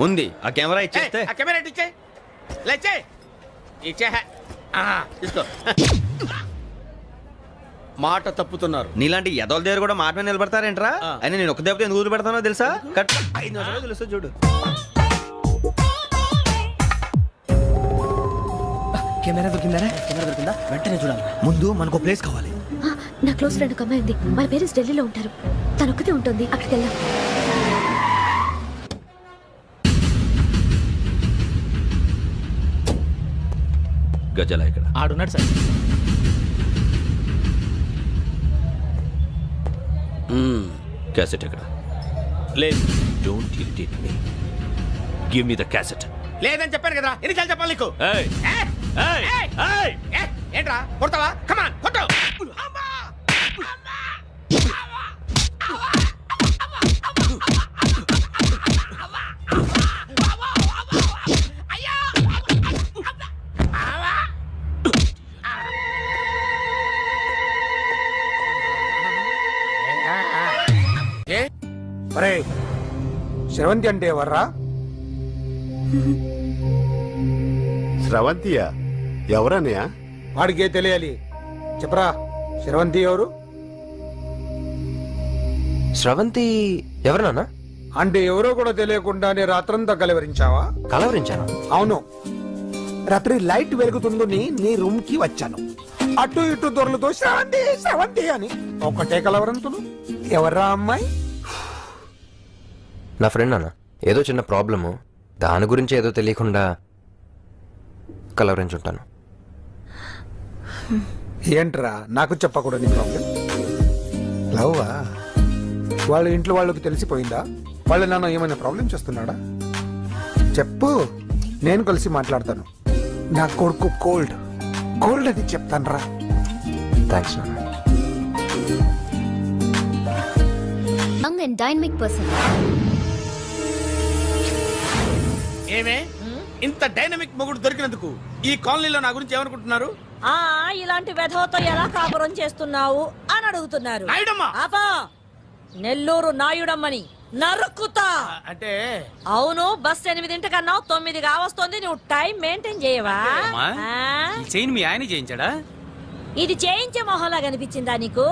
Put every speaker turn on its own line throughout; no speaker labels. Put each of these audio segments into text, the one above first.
ఉంది. ఆ కెమెరా ఇచ్చేస్తే
ఆ కెమెరా ఇచ్చే లేచే ఇచ్చే తీసుకో. మాట తప్పుతున్నారు.
నీలాంటి ఎదల దగ్గర కూడా మాట మీద నిలబడతారేంట్రా? అని నేను ఒక దెబ్బతో ఎందుకు పెడతానో తెలుసా? కట్ 5 నిమిషాలు తెలుసు చూడు.
కెమెరా దొరికిందా? వెంటనే చూడాలి.
ముందు మనకు ప్లేస్ కావాలి.
నా క్లోజ్ ఫ్రెండ్ ఒక అమ్మాయి ఉంది. వాళ్ళ పేరెంట్స్ ఢిల్లీలో ఉంటారు. తను ఒక్కతే ఉంటుంది. అక్కడికి వెళ్దాం.
గజలా ఇక్కడ
ఆడున్నాడు సార్.
క్యాసెట్ ఎక్కడ?
లేదు.
Don't irritate me. Give me the cassette.
లేదని చెప్పాను కదా, ఎన్నిసార్లు చెప్పాలి నీకు?
ఏయ్ ఏయ్ ఏయ్
ఏంట్రా కొడతావా? కమాన్ కొట్టు.
అరే శ్రవంతి అంటే ఎవర్రా?
స్రవంతియా? ఎవరన్నయ్యా?
వాడికే తెలియాలి. చెప్పరా, శ్రవంతి ఎవరు?
స్రవంతి ఎవరు నాన్న?
అంటే ఎవరో కూడా తెలియకుండానే రాత్రంతా కలవరించావా?
కలవరించాను.
అవును, రాత్రి లైట్ వెలుగుతుందని నీ రూమ్ కి వచ్చాను. అటు ఇటు దొరలతో శ్రవంతి శ్రవంతి అని ఒకటే కలవరంతులు. ఎవర్రా అమ్మాయి?
నా ఫ్రెండ్ నాన్న. ఏదో చిన్న ప్రాబ్లము, దాని గురించి ఏదో తెలియకుండా కలవరించుంటాను.
ఏంట్రా నాకు చెప్పకూడదు ప్రాబ్లం? లవ్వా? వాళ్ళ ఇంట్లో వాళ్ళకి తెలిసిపోయిందా? వాళ్ళ నాన్న ఏమైనా ప్రాబ్లం చేస్తున్నాడా? చెప్పు, నేను కలిసి మాట్లాడతాను. నా కొడుకు కోల్డ్ అది చెప్తాను రా.
థ్యాంక్స్ నాన్న.
Young and dynamic person.
ఏమే ఇంత డైనమిక్ మొగుడు దొరికినందుకు ఈ కాలనీలో నా గురించి ఏమనుకుంటున్నారు?
ఇలాంటి వెధవతో ఎలా కాపురం చేస్తున్నావు అని అడుగుతున్నారు.
నాయుడమ్మ!
ఆపా! నెల్లూరు నాయుడమ్మని నరుక్కుతా.
అంటే
అవును, బస్ 8 9 కావస్తుంది. నువ్వు టైం మెయింటైన్ చేయవా?
చైన్ మీ ఆయన చేయించాడా?
ఇది చేయించే మొహంలా కనిపించిందా నీకు?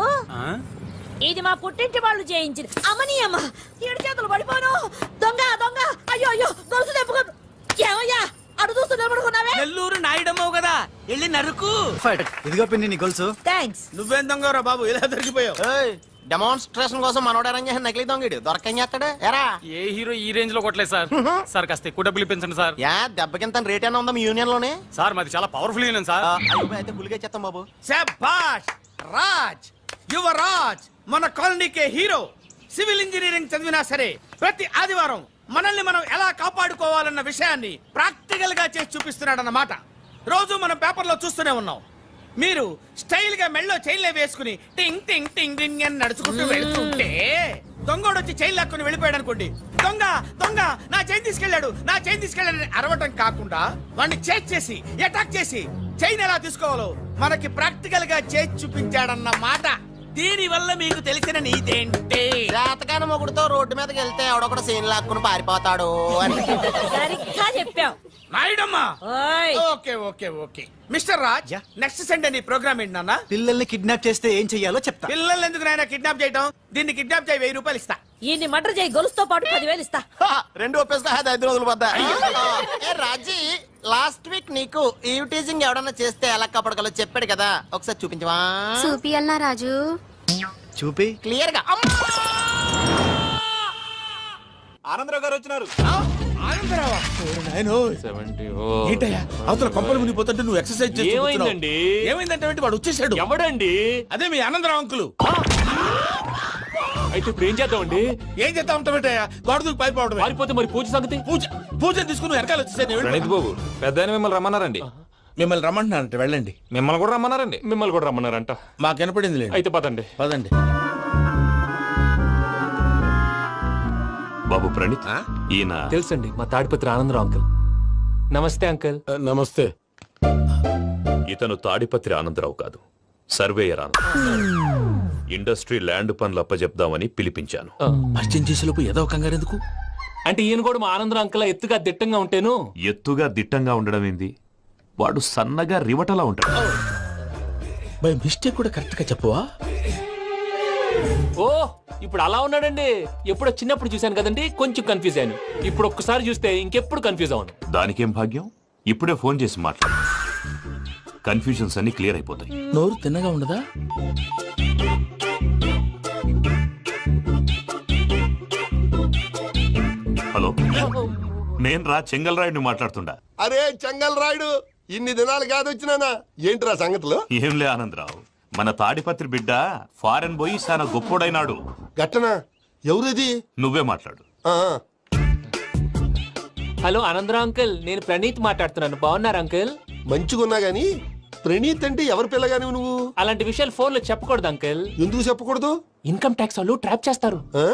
ఇది మా పుట్టింటి వాళ్ళు చేయించింది. అమ్మని అమ్మ, 7 చేతులు పడిపోను. దొంగ దొంగ! అయ్యో అయ్యో, గొలుసు తెప్పుకో. ఏమయ్యా అడు చూస్తూ నిలబడుకున్నావే?
నెల్లూరు నాయుడమ్మవు కదా, వెళ్ళి నరుకు.
ఇదిగో పిన్ని నీ గొలుసు.
థ్యాంక్స్.
నువ్వేం దొంగరా బాబు, ఇలా దొరికిపోయావు?
డెమాన్స్ట్రేషన్ కోసం మనోడు అరేంజ్ చేసిన నకిలీ దొంగడు దొరకం చేస్తాడు. ఎరా ఏ హీరో ఈ రేంజ్ లో కొట్టలేదు సార్. సార్ కాస్త ఎక్కువ డబ్బులు ఇప్పించండి సార్.
యా దెబ్బకింత రేట్ అయినా ఉందా మీ యూనియన్ లోనే?
సార్ మాది చాలా పవర్ఫుల్ యూనియన్ సార్.
అయితే ఫుల్గా చేస్తాం బాబు.
శభాష్ రాజ్, యువరాజ్, మన కాలనీకే హీరో. సివిల్ ఇంజనీరింగ్ చదివినా సరే ప్రతి ఆదివారం మనల్ని మనం ఎలా కాపాడుకోవాలన్న విషయాన్ని ప్రాక్టికల్ గా చేసి చూపిస్తున్నాడన్నమాట. రోజు మనం పేపర్లో చూస్తూనే ఉన్నాం. మీరు స్టైల్ గా మెళ్ళో చైన్లే వేసుకుని టింగ్ టింగ్ టింగ్ టింగ్ అని నడుచుకుంటూ వెళ్తుంటే దొంగోడు వచ్చి చైన్ లాక్కుని వెళ్ళిపోయాడు అనుకోండి. దొంగ దొంగ నా చైన్ తీసుకెళ్ళాడు అరవటం కాకుండా వాడిని చేజ్ చేసి అటాక్ చేసి చైన్ ఎలా తీసుకోవాలో మనకి ప్రాక్టికల్ గా చేసి చూపించాడన్న మాట. దీని వల్ల మీకు తెలిసిన నీతేంటే,
జాతకాన మొగుడుతో రోడ్డు మీదకి వెళ్తే ఎవడొకడు సీన్ లాక్కుని పారిపోతాడు అని.
సరిగ్గా చెప్పావు
నాయుడమ్మా.
ఓయ్.
Okay okay okay mister Raj, next Sunday నీ ప్రోగ్రామ్ ఏంటి నాన్న?
పిల్లల్ని కిడ్నాప్ చేస్తే ఏం చెయ్యాలో చెప్తా.
పిల్లల్ని ఎందుకు నాయన కిడ్నాప్ చేయటం? దీన్ని కిడ్నాప్ చేయి, 1000 రూపాయలు ఇస్తా.
ఈయన్ని మర్డర్ చేయి, గొలుసుతో పాటు 10,000 ఇస్తా.
రెండు ఒప్పేసుకో, 5 రోజులు పడ్డా. ఏ రాజీ, లాస్ట్ వీక్ నీకు ఈవ్ టీజింగ్ ఎవడన్నా చేస్తే ఎలా కాపాడగలో చెప్పాడు కదా, ఒకసారి చూపించవా?
చూపియల్నా రాజు?
చూపి
క్లియర్ గా.
ఆనందరావు గారు వచ్చినారు.
ఆనందరావా? ఏంటయ్యా అవతల కొంపలు మునిగిపోతుంటే నువ్వు ఎక్సర్సైజ్ చేస్తూ
ఏమైందండి?
ఏమైందంటే వాడు వచ్చేసాడు.
ఎవడండి?
అదే మీ ఆనందరావు అంకులు.
అయితే ఇప్పుడు ఏం చేద్దామండి?
ఏం చేస్తా ఉంటావేటయ్యా, గొడవకు పైపోవడమే.
పారిపోతే మరి పూజ సంగతి?
పూజ తీసుకుని వెనకాల వచ్చేసాను.
ప్రణీత్ బాబు, పెద్ద మిమ్మల్ని రమ్మన్నారండి.
మిమ్మల్ని రమ్మంటున్నారంట, వెళ్ళండి.
మిమ్మల్ని కూడా రమ్మన్నారండి.
మిమ్మల్ని కూడా రమ్మన్నారంట.
మాకు వినపడింది లేదు.
అయితే పదండి.
పదండి.
బాబు ప్రణీత్, ఈయన
తెలుసండి, మా తాడిపత్రి ఆనందరావు అంకుల్. నమస్తే అంకుల్.
నమస్తే.
ఇతను తాడిపత్రి ఆనందరావు కాదు, సర్వేయర్ ఆనందరావు. ఇండస్ట్రీ ల్యాండ్ పనులు అప్పజెప్దామని పిలిపించాను.
పరిచయం చేసేలోపు ఏదో కంగారు ఎందుకు?
అంటే ఈయన కూడా మా ఆనందరావు అంకుల్ ఎత్తుగా దిట్టంగా ఉంటేను.
ఎత్తుగా దిట్టంగా ఉండడం ఏంది? వాడు సన్నగా రివటలా ఉంటాడు.
బై మిస్టేక్ కూడా కరెక్ట్ గా చెప్పవా?
ఓ ఇప్పుడు అలా ఉన్నాడండి. ఎప్పుడో చిన్నప్పుడు చూశాను కదండి, కొంచెం కన్ఫ్యూజ్ అయ్యాను. ఇప్పుడు ఒక్కసారి చూస్తే ఇంకెప్పుడు కన్ఫ్యూజ్ అవ్వను.
దానికేం భాగ్యం? ఇప్పుడే ఫోన్ చేసి మాట్లాడు. కన్ఫ్యూజన్స్ అన్ని క్లియర్ అయిపోతాయి.
నోరు తిన్నగా ఉండదా?
హలో, నేను రా చెంగల్ రాయుడిని మాట్లాడుతుండా.
అరే చెంగల్ రాయుడు, ఇన్ని దినాలు కాదు వచ్చినానా? ఏంట్రా సంగతులు?
ఏంలే ఆనందరావు, మన తాడిపత్రి బిడ్డ ఫారెన్ పోయి చాలా గొప్పోడైనాడు.
గట్టనా? ఎవరిది?
నువ్వే మాట్లాడు.
ఆ,
హలో ఆనందరావు అంకుల్, నేను ప్రణీత్ మాట్లాడుతున్నాను. బాగున్నారు అంకుల్?
మంచిగున్నా గాని ప్రణీత్ అంటే ఎవరి పిల్లగాని నువ్వు?
అలాంటి విషయాలు ఫోన్ లో చెప్పకూడదు అంకుల్.
ఎందుకు చెప్పకూడదు?
ఇన్కమ్ ట్యాక్స్ వాళ్ళు ట్రాప్ చేస్తారు.
ఆ?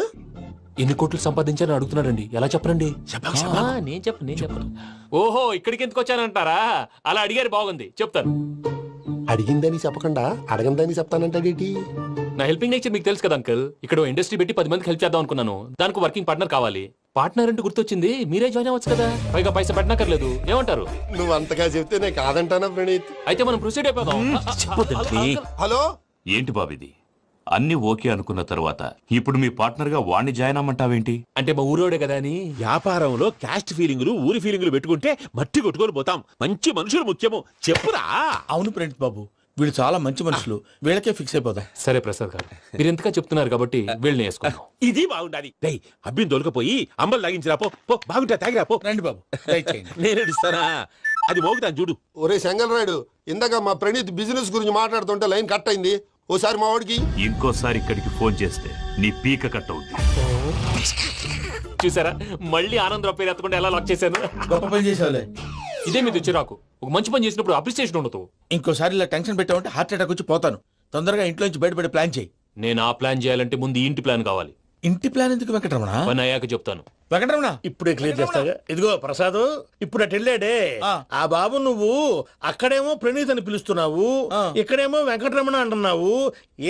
ఎన్ని కోట్లు సంపాదించాలని అడుగుతున్నారండి. ఎలా చెప్పరండి? నేను చెప్పను. ఓహో, ఇక్కడికి ఎందుకు వచ్చానంటారా? అలా అడిగారు, బాగుంది, చెప్తాను.
అడిగిందని చెప్పకుండా అడగందని చెప్తానంటాడేటి?
నా హెల్పింగ్ నేచర్ మీకు తెలుసు కదా అంకుల్. ఇక్కడ ఇండస్ట్రీ పెట్టి 10 మందికి హెల్ప్ చేద్దాం అనుకున్నాను. దానికి వర్కింగ్ పార్ట్నర్ కావాలి. పార్ట్నర్ అంటే గుర్తొచ్చింది, మీరే జాయిన్ అవ్వచ్చు కదా. పైగా పైసా పెట్టనక్కర్లేదు. ఏమంటారు?
నువ్వు అంతగా చెప్తే నేను కాదంటానా ప్రణీత్?
అయితే మనం ప్రొసీడ్ అయిపోదాం.
హలో,
ఏంటి బాబిది? అన్ని ఓకే అనుకున్న తర్వాత ఇప్పుడు మీ పార్ట్నర్ గా వాణ్ణి జాయిన్ అమ్మంటావేంటి?
అంటే మా ఊరోడే కదా అని.
వ్యాపారంలో క్యాస్ట్ ఫీలింగులు, ఊరి ఫీలింగులు పెట్టుకుంటే మట్టి కొట్టుకొని పోతాం. మంచి మనుషులు ముఖ్యము. చెప్పురా.
అవును ప్రణీత్ బాబు, వీళ్ళు చాలా మంచి మనుషులు. వీళ్ళకే ఫిక్స్ అయిపోదాం.
సరే ప్రసాద్ గారు, మీరు ఎంతగా చెప్తున్నారు కాబట్టి వీళ్ళని వేసుకుందాం.
ఇది బాగుండాలి. డేయ్, అబ్బిని దొలకపోయి అంబలు లాగించిరా పో. పో, బాగుంటా తాగిరా పో.
రండి బాబు, దయచేయండి.
నేను ఇస్తానా? అది మోగుతాను చూడు.
ఒరే చెంగల్ రాయుడు, ఇందాక మా ప్రణీత్ బిజినెస్ గురించి మాట్లాడుతుంటే లైన్ కట్ అయింది. ఓసారి మా వాడికి
ఇంకోసారి ఇక్కడికి ఫోన్ చేస్తే నీ పీక కట్ అవుద్ది.
చూసారా, మళ్ళీ ఆనందరావు పేరు ఎత్తకుండా ఎలా లాక్ చేశాను.
గొప్ప పని చేసేవాళ్ళే.
ఇదే మీద చిరాకు. ఒక మంచి పని చేసినప్పుడు అప్రిసియేషన్ ఉండదు.
ఇంకోసారి ఇలా టెన్షన్ పెట్టామంటే హార్ట్ అటాక్ వచ్చి పోతాను. తొందరగా ఇంట్లో నుంచి బయటపడే ప్లాన్ చేయి.
నేను ఆ ప్లాన్ చేయాలంటే ముందు ఇంటి ప్లాన్ కావాలి.
ఇంటి ప్లాన్ ఎందుకు వెంకటరమణ?
పని అయ్యాక చెప్తాను.
వెంకటరమణ,
ఇప్పుడే క్లియర్ చేస్తాగా. ఇదిగో ప్రసాద్, ఇప్పుడు అటు వెళ్ళాడే ఆ బాబు, నువ్వు అక్కడేమో ప్రణీత్ అని పిలుస్తున్నావు, ఇక్కడేమో వెంకటరమణ అంటున్నావు.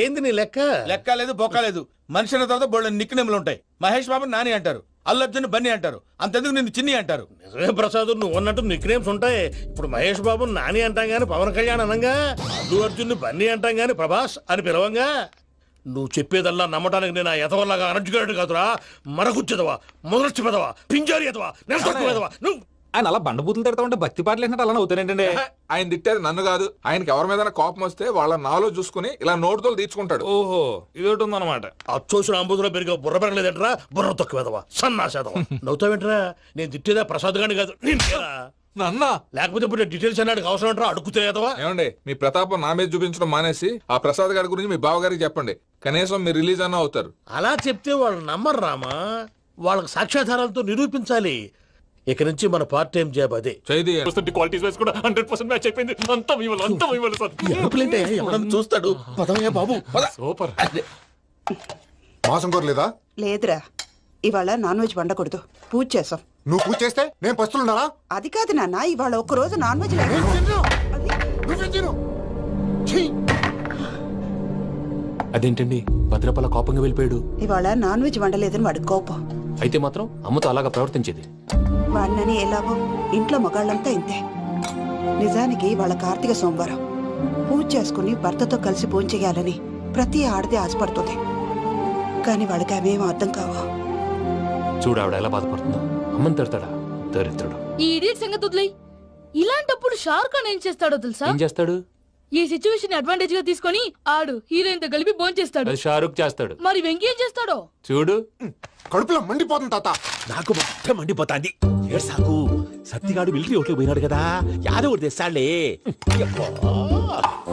ఏంది నీ లెక్క?
లెక్క లేదు, బొక్క లేదు. మనిషి అన్న తర్వాత బోళ్ళ నిక్నెములు ఉంటాయి. మహేష్ బాబు నాని అంటారు, అల్లు అర్జున్ బన్నీ అంటారు, అంతెందుకు నిన్ను చిన్ని అంటారు.
నిజమే ప్రసాద్, నువ్వు అన్నట్టు నిక్నేమ్స్ ఉంటాయి. ఇప్పుడు మహేష్ బాబు నాని అంటాం గాని పవన్ కళ్యాణ్ అనంగా, అల్లు అర్జున్ బన్నీ అంటాం గాని ప్రభాస్ అని పిలవంగా. నువ్వు చెప్పేదల్లా నమ్మటానికి నేను ఆ ఎతవల్లాగా అనర్జుకేటెడ్ కాదురా. మరగుచ్చదవా, మొదలచ్చి పెదవా, పింజారి ఎదవా, నెలసొక్కుదవా నువ్వు.
ఆయన అలా బండబూతులు తిడతా ఉంటే భక్తి పాటలు ఏంటంటే అలా అవుతానంటే.
ఆయన తిట్టేది నన్ను కాదు, ఆయనకి ఎవరి మీద కోపం వస్తే వాళ్ళ నాలో చూసుకుని ఇలా నోటుతో తీర్చుకుంటాడు.
ఓహో, ఇది ఒకటి ఉందన్నమాట.
అచ్చోసిన అంబుధులో పెరిగే బుర్ర పెరగలేదంటరా, బుర్ర తొక్కువేదవా, సన్నాసేదవా. నవ్వుతావేంట్రా? నేను తిట్టేదా ప్రసాద్ గాని కాదు, నిన్నేరా.
నన్నా?
లేకపోతే ఇప్పుడు డీటెయిల్స్ అన్నాడు అవసరం అంటారా? అడుగుతాయేదవా.
ఏమండి, మీ ప్రతాపం నా మీద చూపించడం మానేసి ఆ ప్రసాద్ గారి గురించి మీ బావగారికి చెప్పండి. కనీసం మీరు రిలీజ్ అన్న అవుతారు.
అలా చెప్తే వాళ్ళు నమ్మరు రామా. వాళ్ళకి సాక్ష్యాధారాలతో నిరూపించాలి. ఇక నుంచి మన పార్ట్ టైం జాబ్ అదే.
క్వాలిటీస్ వైస్ కూడా 100% మ్యాచ్ అయిపోయింది. అంతా మీ వల్ల సార్.
ఎవడన్నా చూస్తాడు. పదవయ్యా బాబు, పద.
సూపర్.
మాసం కోరలేదా?
లేదురా, ఇవాళ నాన్ వెజ్ వండకూడదు. పూజ చేసాం.
నువ్వు పూజ చేస్తే నేను పస్తులున్నారా?
అది కాదు నాన్న, ఇవాళ ఒక్కరోజు నాన్ వెజ్ లేదు.
అదేంటండి, భద్రపల కోపంగా వెళ్ళిపోయాడు.
ఇవాళ నాన్ వెజ్ వండలేదని వాడి కోపం.
అయితే మాత్రం అమ్మతో అలాగా ప్రవర్తించేది.
వాడినని ఎలాగో ఇంట్లో మగాళ్ళంతా ఇంతే. నిజానికి వాళ్ళ కార్తీక సోమవారం పూజ చేసుకుని భర్తతో కలిసి పూజ చేయాలని ప్రతి ఆడది ఆశపడుతుంది. కానీ వాళ్ళకి అవేం అర్థం కావు.
చూడు ఆవిడ ఎలా బాధపడుతుందో. అమ్మని తిడతాడా దరిద్రుడు.
ఈ ఇడియట్ సంగతి వదిలేయ్. ఇలాంటప్పుడు షారుఖ్ ఖాన్ ఏం చేస్తాడో తెలుసా?
ఏం చేస్తాడు?
ఈ సిచ్యువేషన్ అడ్వాంటేజ్ గా తీసుకొని ఆడు హీరోయిన్ తో కలిపి బోన్ చేస్తాడు.
అది షారుఖ్ చేస్తాడు.
మరి వెంకీ ఏం చేస్తాడో
చూడు.
కడుపులో మండిపోతుంది తాత.
నాకు మొత్తం మండిపోతాంది. సాకు సత్తిగాడు మిలిటరీ ఓట్లు పోయినాడు కదా, యాదవ్ ఒకటి తెస్తాడులే.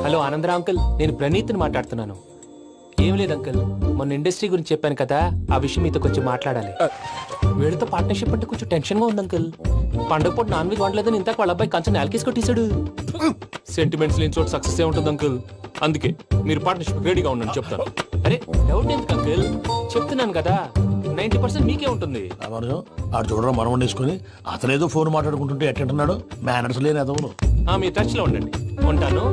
హలో ఆనందరావు అంకుల్, నేను ప్రణీత్ని మాట్లాడుతున్నాను. ఏం లేదు అంకుల్, మొన్న ఇండస్ట్రీ గురించి చెప్పాను కదా, ఆ విషయం మీతో కొంచెం మాట్లాడాలి. వీళ్ళతో పార్ట్నర్షిప్ అంటే కొంచెం టెన్షన్ గా ఉంది అంకుల్. పండుగ పూట నాన్ వెజ్ వండలేదని ఇంతకు వాళ్ళ అబ్బాయి కంచెం నేలకేసి కొట్టేశాడు. సెంటిమెంట్స్ లేని చోట సక్సెస్ ఏ ఉంటుంది అంకుల్. అందుకే మీరు పార్ట్నర్షిప్ రెడీగా ఉండండి చెప్తాను. అరే డౌట్ ఎందుకు అంకుల్, చెప్తున్నాను కదా, 90% మీకే ఉంటుంది.
ఆడు చూడడం మనం వండేసుకుని అతనేదో ఫోన్ మాట్లాడుకుంటుంటే ఎట్టంటున్నాడు. మేనర్స్ లేని అదవును.
మీ టచ్ లో ఉండండి. ఉంటాను.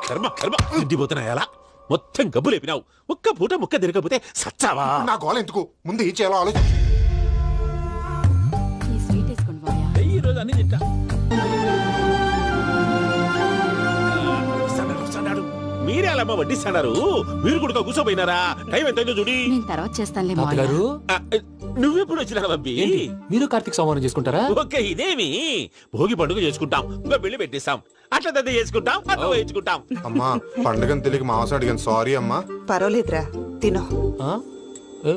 కర్మ కర్మ తిండిపోతున్నా ఎలా మొత్తం గబ్బు లేపినావు. ఒక్క పూట ముక్క తిరగకపోతే సచ్చావా?
నా గోల ఎందుకు, ముందు ఈ చేయాలో ఆలోచించు.
అన్ని తింటా వస్తాడు. మీరే అలా వడ్డిస్తాడారు, మీరు కూడా కూర్చోపోయినారా? టైం ఎంతైందో చూడి.
నేను తర్వాత చేస్తానులే
తాతగారు
ఆ, నువ్వెప్పుడు వచ్చినా బంబి?
ఏంటి మీరు కార్తీక్ సంహారం చేసుకుంటారా?
ఓకే, ఇదేమి భోగి పండుగ చేసుకుంటాం, ఇంకా పెళ్లి పెట్టిస్తాం, అట్లా దద్ద చేసుకుంటాం, అట్లా వేయించుకుంటాం.
అమ్మా పండుగని తెలియక మాంసం అడిగాను, సారీ అమ్మా.
పర్వాలేదురా తినో.
ఆ? ఏ?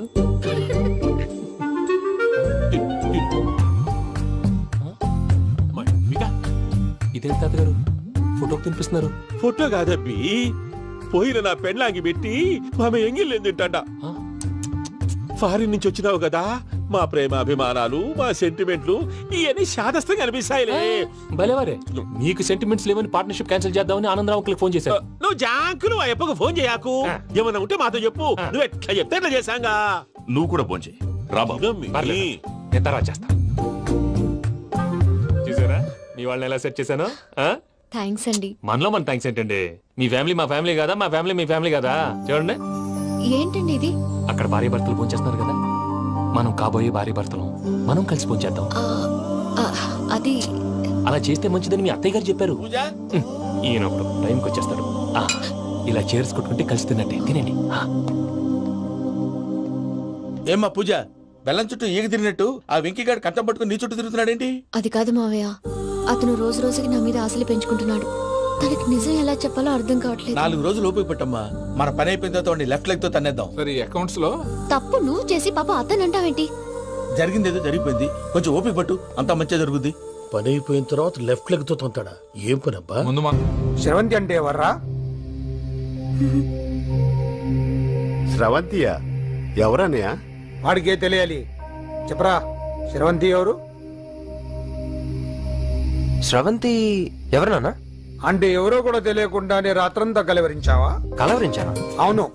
ఇదేంటి తాతగారు ఫోటోకి తినిపిస్తున్నారు?
ఫోటో కాదబ్బి, పోయిన నా పెళ్ళాంగి పెట్టి ఆమె ఎంగిల్లేం తింటాడ.
ఆ?
ఫారిన్ నుంచి వచ్చినావు కదా, మా ప్రేమ అభిమానాలు, మా సెంటిమెంట్లు ఇవన్నీ శాదస్తంగా అనిపిస్తాయిలే.
భలేవారే, మీకు సెంటిమెంట్స్ లేవని పార్ట్నర్షిప్ క్యాన్సిల్ చేద్దామని ఆనందరావు అంకుల్ ఫోన్ చేశారు.
నువ్వు జాంకులు ఆ అప్పకు ఫోన్ చేయకు, ఏమన్నా ఉంటే మాతో చెప్పు. నువ్వు ఎట్లా చెప్తే ఎట్లా చేశాంగా.
నువ్వు కూడా ఫోన్ చేయి రాబా.
పర్లేదు, నేను తర్వాత చేస్తా. చూసారా మీ వాళ్ళని ఎలా సెట్ చేశాను?
థ్యాంక్స్ అండి.
మనలో మన థ్యాంక్స్ ఏంటండి? మీ ఫ్యామిలీ మా ఫ్యామిలీ కదా, మా ఫ్యామిలీ మీ ఫ్యామిలీ కదా. చూడండి,
ఏంటండి ఇది?
అక్కడ భార్య భర్తలు ఫోన్ చేస్తున్నారు కదా, మనం కాబోయే భార్య భర్తలు మనం కలిసి ఫోన్ చేద్దాం.
అది
అలా చేస్తే మంచిదని మీ అత్తయ్య గారు చెప్పారు. ఈయన ఒకడు టైంకి వచ్చేస్తాడు. ఇలా చేర్స్ కొట్టుకుంటే కలిసి తిన్నట్టే. తినండి.
ఏమ్మా పూజ, బెల్లం చుట్టూ ఈగ తిరిగినట్టు ఆ వెంకీగాడు కంటం పట్టుకుని నీ చుట్టూ తిరుగుతున్నాడేంటి?
అది కాదు మావయ్య, అతను రోజు రోజుకి నా మీద ఆశలు పెంచుకుంటున్నాడు. తనకి నిజం ఎలా చెప్పాలో అర్థం కావట్లేదు.
4 రోజులు ఓపిక పట్టమ్మా, మన పని అయిపోయిన తర్వాత లెఫ్ట్ లెగ్ తో తన్నేద్దాం.
సరే అకౌంట్స్ లో
తప్పు నువ్వు చేసి పాప అతను అంటావేంటి?
జరిగిందేదో జరిగిపోయింది, కొంచెం ఓపిక పట్టు, అంతా మంచిగా జరుగుద్ది. పని అయిపోయిన తర్వాత లెఫ్ట్ లెగ్ తో తొంతాడా? ఏం పని అబ్బా?
ముందు మన
శ్రవంతి అంటే ఎవర్రా?
స్రవంతియా? ఎవరన్నయ్యా?
వాడికే తెలియాలి, చెప్పరా. శ్రవంతి ఎవరు?
స్రవంతి ఎవరు నాన్న?
అంటే ఎవరో కూడా తెలియకుండానే రాత్రంతా కలవరించావా?
కలవరించాను.
అవును,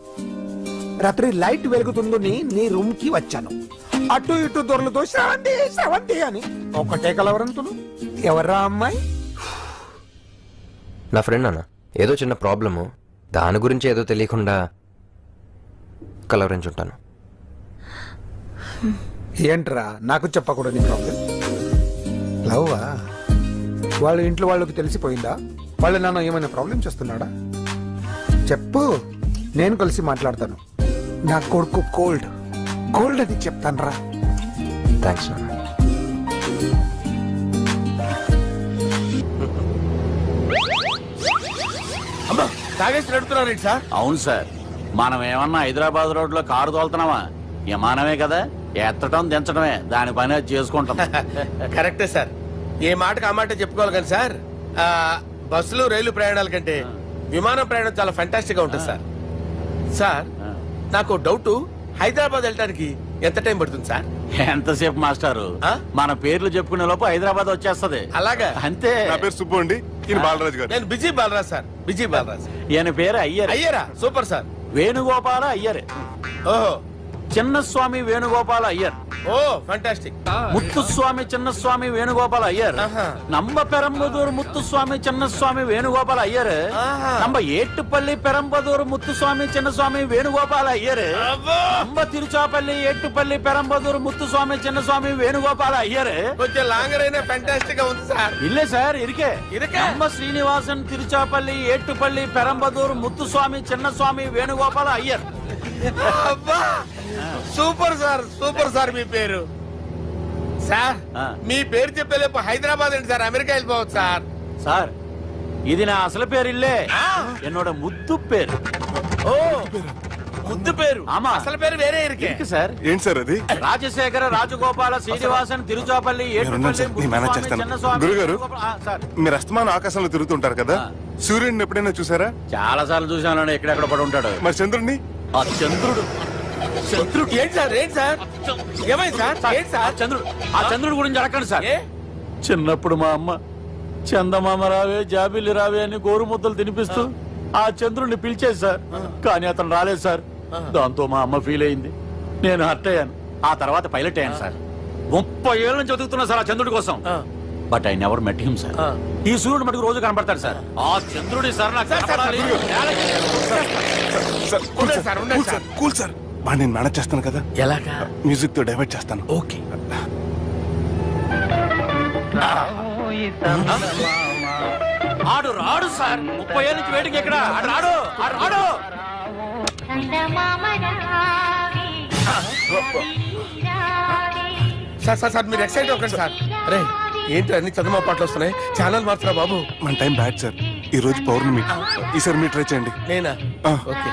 రాత్రి లైట్ వెలుగుతుందని నీ రూమ్ కి వచ్చాను. అటు ఇటు దొరలతో శ్రవంతి శ్రవంతి అని ఒకటే కలవరంతులు. ఎవర్రా అమ్మాయి?
నా ఫ్రెండ్ నాన్న, ఏదో చిన్న ప్రాబ్లము, దాని గురించి ఏదో తెలియకుండా కలవరించుంటాను.
ఏంట్రా నాకు చెప్పకూడదు నీ ప్రాబ్లం? లవ్వా? వాళ్ళ ఇంట్లో వాళ్ళకి తెలిసిపోయిందా? వాళ్ళ నాన్న ఏమైనా ప్రాబ్లం చేస్తున్నాడా? చెప్పు, నేను కలిసి మాట్లాడతాను. నా కొడుకు కోల్డ్ కోల్డ్ అది చెప్తాను రా.
థ్యాంక్స్ నాన్న.
అమ్మా తాగేసి నడుపుతున్నారేంటి సార్?
అవును సార్, మనం ఏమన్నా హైదరాబాద్ రోడ్ లో కారు తోలుతున్నామా? విమానమే కదా, ఎత్తడం దించడమే దాని పని అది చేసుకుంటాం.
కరెక్టే సార్, ఏ మాటకు ఆ మాట చెప్పుకోవాలి కానీ సార్, బస్సులు రైలు ప్రయాణాల కంటే విమానం ప్రయాణం చాలా ఫంటాస్టిక్ గా ఉంటుంది సార్. సార్ నాకు డౌట్, హైదరాబాద్ వెళ్ళడానికి ఎంత టైం పడుతుంది సార్?
ఎంతసేపు మాస్టారు, మన పేర్లు చెప్పుకునే లోపు హైదరాబాద్ వచ్చేస్తది.
అలాగా?
అంతే.
నా పేరు సుబ్బు అండి, ఈయన బాలరాజు గారు.
నేను busy Balaraj sir, busy Balaraj.
ఈయన పేరు అయ్యర్.
అయ్యరా? Super sir.
వేణుగోపాల అయ్యర్.
ఓహో,
చిన్నస్వామి వేణుగోపాల అయ్యర్.
Oh fantastic.
ముత్తుస్వామి చిన్నస్వామి వేణుగోపాల అయ్యర్. நம்ம பெரம்பதூர் முத்துசுவாமி சின்னசுவாமி வேணுகோபால் ஐயர். நம்ம ஏட்டுப்பள்ளி பெரம்பதூர் முத்துசுவாமி சின்னசுவாமி வேணுகோபால் ஐயர். நம்ம திருச்சாப்பள்ளி ஏட்டுப்பள்ளி பெரம்பதூர் முத்துசுவாமி சின்னசுவாமி வேணுகோபால் ஐயர்.
కొంచెం లాంగర్ అయినా ఫంటాస్టిక్ గా ఉంది సార్.
இல்ல சார், இருக்கே. நம்ம Srinivasan Tiruchapalli Ettuppalli Perambadur Muthuswamy Chinnaswamy Venugopal Iyer.
Super sir, super sir. మీ పేరు సార్, మీ పేరు చెప్పేలేపు హైదరాబాద్ ఏంటి సార్, అమెరికా వెళ్ళిపోవచ్చు సార్.
சார், இது நான் అసలు పేరు இல்லే, என்னோட ముద్దు పేరు.
ఓ ముద్దు పేరు?
ఆమా,
అసలు పేరు వేరే ఇరుకే
సార్.
ఏంటి సార్ అది?
రాజశేఖర రాజగోపాల శ్రీనివాసన్ తిరుచాపల్లి
గురుగారు, మీరు అస్తమానం ఆకాశంలో తిరుగుతుంటారు కదా, సూర్యుడిని ఎప్పుడైనా చూసారా?
చాలా సార్లు చూసాను, ఎక్కడెక్కడ పడి ఉంటాడు.
మరి చంద్రుడిని?
ఆ చంద్రుడు. చంద్రుడు
ఏంటి సార్? ఏంటి సార్? ఏమైంది సార్? ఏంటి సార్?
చంద్రుడు. ఆ చంద్రుడు గురించి అడగండి సార్. చిన్నప్పుడు మా అమ్మ చందమామ రావే జాబిల్లి రావే అని గోరు ముద్దలు తినిపిస్తూ ఆ చంద్రుడిని పిలిచేది సార్, కానీ అతను రాలేదు సార్. దాంతో మా అమ్మ ఫీల్ అయింది, నేను హర్ట్ అయ్యాను. ఆ తర్వాత పైలట్ అయ్యాను సార్. 30 ఏళ్ళ నుంచి చదువుతున్నా సార్ ఆ చంద్రుడి కోసం. But I never met him sir. ఈ సూర్యుడు మటుకు రోజు కనబడతాడు సార్. ఆ చంద్రుడి సార్ నాకు కనపడాలి.
కూల్ సార్, నేను మేనేజ్ చేస్తాను కదా.
ఎలాగా?
మ్యూజిక్ తో డైవర్ట్ చేస్తాను.
ఓకే.
ఆడు రాడు సార్ 30 ఏళ్ళ నుంచి వెయిటింగ్ ఎక్కడ ఆడు రాడు ఆడు రాడు
సార్ మీరు ఎక్సైట్ అవ్వకండి సార్. రే ఏంటి అన్ని చదువు పాటలు వస్తున్నాయి, ఛానల్ మార్చరా బాబు.
మన టైం బ్యాడ్ సార్. ఈ రోజు పౌర్ణమి, ఈసారి మీరు ట్రై చేయండి.
నేనా? ఓకే.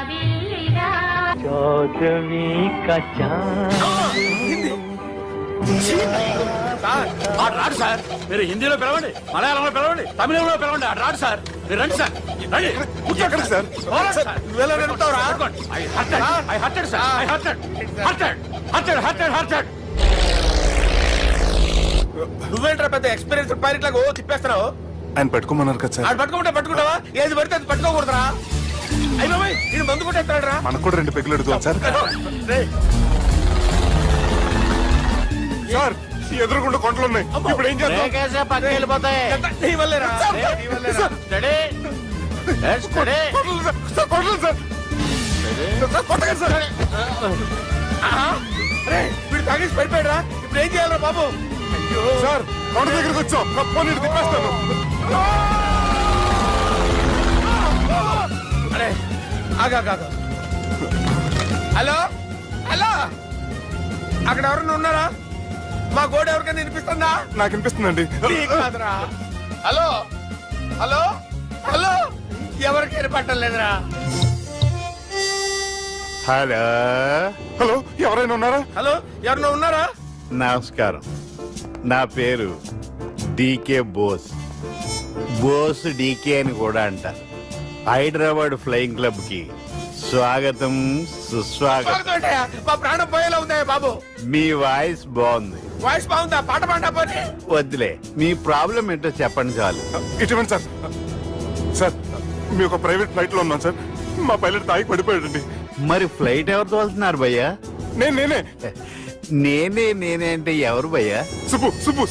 ఆడు రాడు సార్. మీరు హిందీలో పిలవండి, మలయాళంలో పిలవండి, తమిళంలో పిలవండి, ఆడు రాడు సార్. మీరు రండి సార్, రండి.
కూర్చోకండి సార్.
నువ్వెలా నడుపుతావురా? నువ్వేంట్రా పెద్ద ఎక్స్పీరియన్స్ పైలట్ లాగా ఓ తిప్పేస్తున్నావు?
ఆయన పెట్టుకోమన్నారు కదా సార్.
ఆడు పట్టుకుంటే పట్టుకుంటావా? ఏది పడితే అది పట్టుకోకూడదురా. అయ్యి బాబాయ్ నేను మందు కొట్టేస్తాడు రా.
మనకు కూడా 2 పెగ్గులు ఎడుగుతాం సార్. సార్ ఎదురుకుండా కొండలు ఉన్నాయి, ఇప్పుడు ఏం చేద్దాం?
పక్కకి వెళ్ళిపోతాయి.
నీ వల్లేరా, నీ వల్లేరా.
స్టడీ. స్టడీ.
కొండలు సార్. కొట్టకండి సార్.
వీడు తాగేసి పడిపోయాడు రా. ఇప్పుడు ఏం చేయాలరా బాబు?
సార్ కొండ దగ్గరికి వచ్చాం, పోనీ తిప్పేస్తాను.
అరే ఆగా. హలో హలో, అక్కడ ఎవరన్నా ఉన్నారా? మా గోడ ఎవరికైనా వినిపిస్తుందా?
నాకు వినిపిస్తుందండి.
నీకు కాదురా. హలో హలో హలో, ఎవరికి వినపట్టలేదురా.
హలో
హలో, ఎవరైనా ఉన్నారా?
హలో ఎవరన్నా ఉన్నారా?
నమస్కారం, నా పేరు డీకే బోస్. బోస్ డీకే అని కూడా అంటారు. హైదరాబాద్ ఫ్లయింగ్ క్లబ్ కి స్వాగతం సుస్వాగతం.
ఏంటయ్యా, మా ప్రాణం పోయేలా ఉందా బాబు?
మీ వాయిస్ బాగుంది.
వాయిస్ బాగుందా? పాట పాడా పోనీ.
వద్దులే, మీ ప్రాబ్లం ఏంటో చెప్పండి చాలు.
ఇటువంటి సార్. సార్ మీ ఒక ప్రైవేట్ ఫ్లైట్ లో ఉన్నాం సార్. మా పైలట్ తాగి పడిపోయాడండి.
మరి ఫ్లైట్ ఎవరితో వెళ్తున్నారు భయ్యా?
నేనే
నేనే అంటే ఎవరు భయ్యా?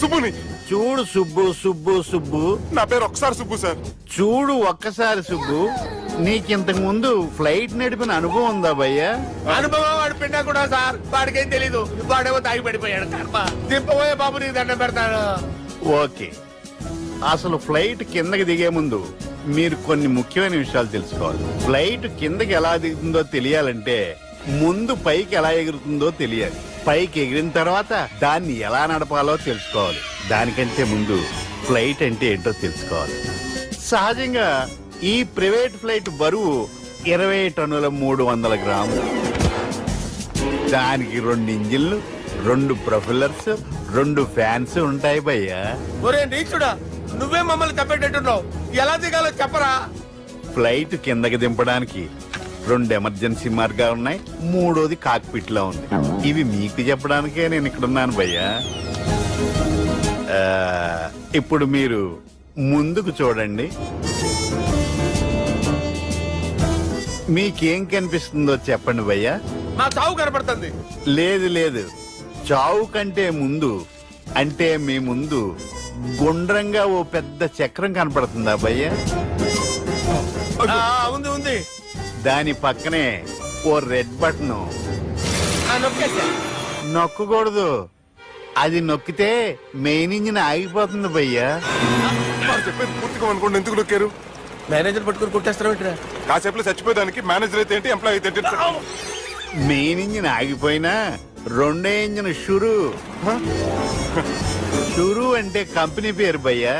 సుబ్బుని.
చూడు సుబ్బు.
నా పేరు ఒకసారి సుబ్బు సార్.
చూడు ఒక్కసారి సుబ్బు, నీకింతకు ముందు ఫ్లైట్ నడిపిన అనుభవం ఉందా భయ్యా?
అనుభవం వాడు పిండా కూడా సార్, వాడికేం తెలీదు. వాడేమో తాగి పడిపోయాడు. కర్మ దింపబోయే బాబు, నీకు దండం పెడతాడు.
ఓకే, అసలు ఫ్లైట్ కిందకి దిగే ముందు మీరు కొన్ని ముఖ్యమైన విషయాలు తెలుసుకోవాలి. ఫ్లైట్ కిందకి ఎలా దిగుతుందో తెలియాలంటే ముందు పైకి ఎలా ఎగురుతుందో తెలియాలి. పైకి ఎగిరిన తర్వాత దాన్ని ఎలా నడపాలో తెలుసుకోవాలి. దానికంటే ముందు ఫ్లైట్ అంటే ఏంటో తెలుసుకోవాలి. సహజంగా ఈ ప్రైవేట్ ఫ్లైట్ బరువు 20 టన్నుల 300 గ్రాములు. దానికి 2 ఇంజిన్లు, 2 ప్రొఫెల్లర్స్, 2 ఫ్యాన్స్ ఉంటాయి భయ్యా.
ఒరే నీచుడా, నువ్వే మమ్మల్ని తప్పేటట్టున్నావు. ఎలా దిగాలో చెప్పరా?
ఫ్లైట్ కిందకి దింపడానికి 2 ఎమర్జెన్సీ మార్గాలు ఉన్నాయి, 3వది కాక్పిట్ లో ఉంది. ఇవి మీకు చెప్పడానికే నేను ఇక్కడ ఉన్నాను భయ్యా. ఇప్పుడు మీరు ముందుకు చూడండి. మీకేం కనిపిస్తుందో చెప్పండి భయ్యా.
నా చావు కనపడుతుంది.
లేదు, చావు కంటే ముందు అంటే మీ ముందు గుండ్రంగా ఓ పెద్ద చక్రం కనపడుతుందా భయ్యా?
ఉంది.
దాని పక్కనే ఓ రెడ్ బటన్. నొక్కకూడదు, అది నొక్కితే మెయిన్ ఇంజిన్ ఆగిపోతుంది భయ్యా.
చెప్పేది పూర్తిగా అనుకోండి. ఎందుకు నొక్కారు?
మేనేజర్ పట్టుకుని కొట్టేస్తారా?
కాసేపులో చచ్చిపోయేదానికి మేనేజర్ అయితే ఏంటి, ఎంప్లాయ్ అయితే ఏంటి?
మెయిన్ ఇంజిన్ ఆగిపోయినా 2వ ఇంజిన్ షురు అంటే కంపెనీ పేరు భయ్యా.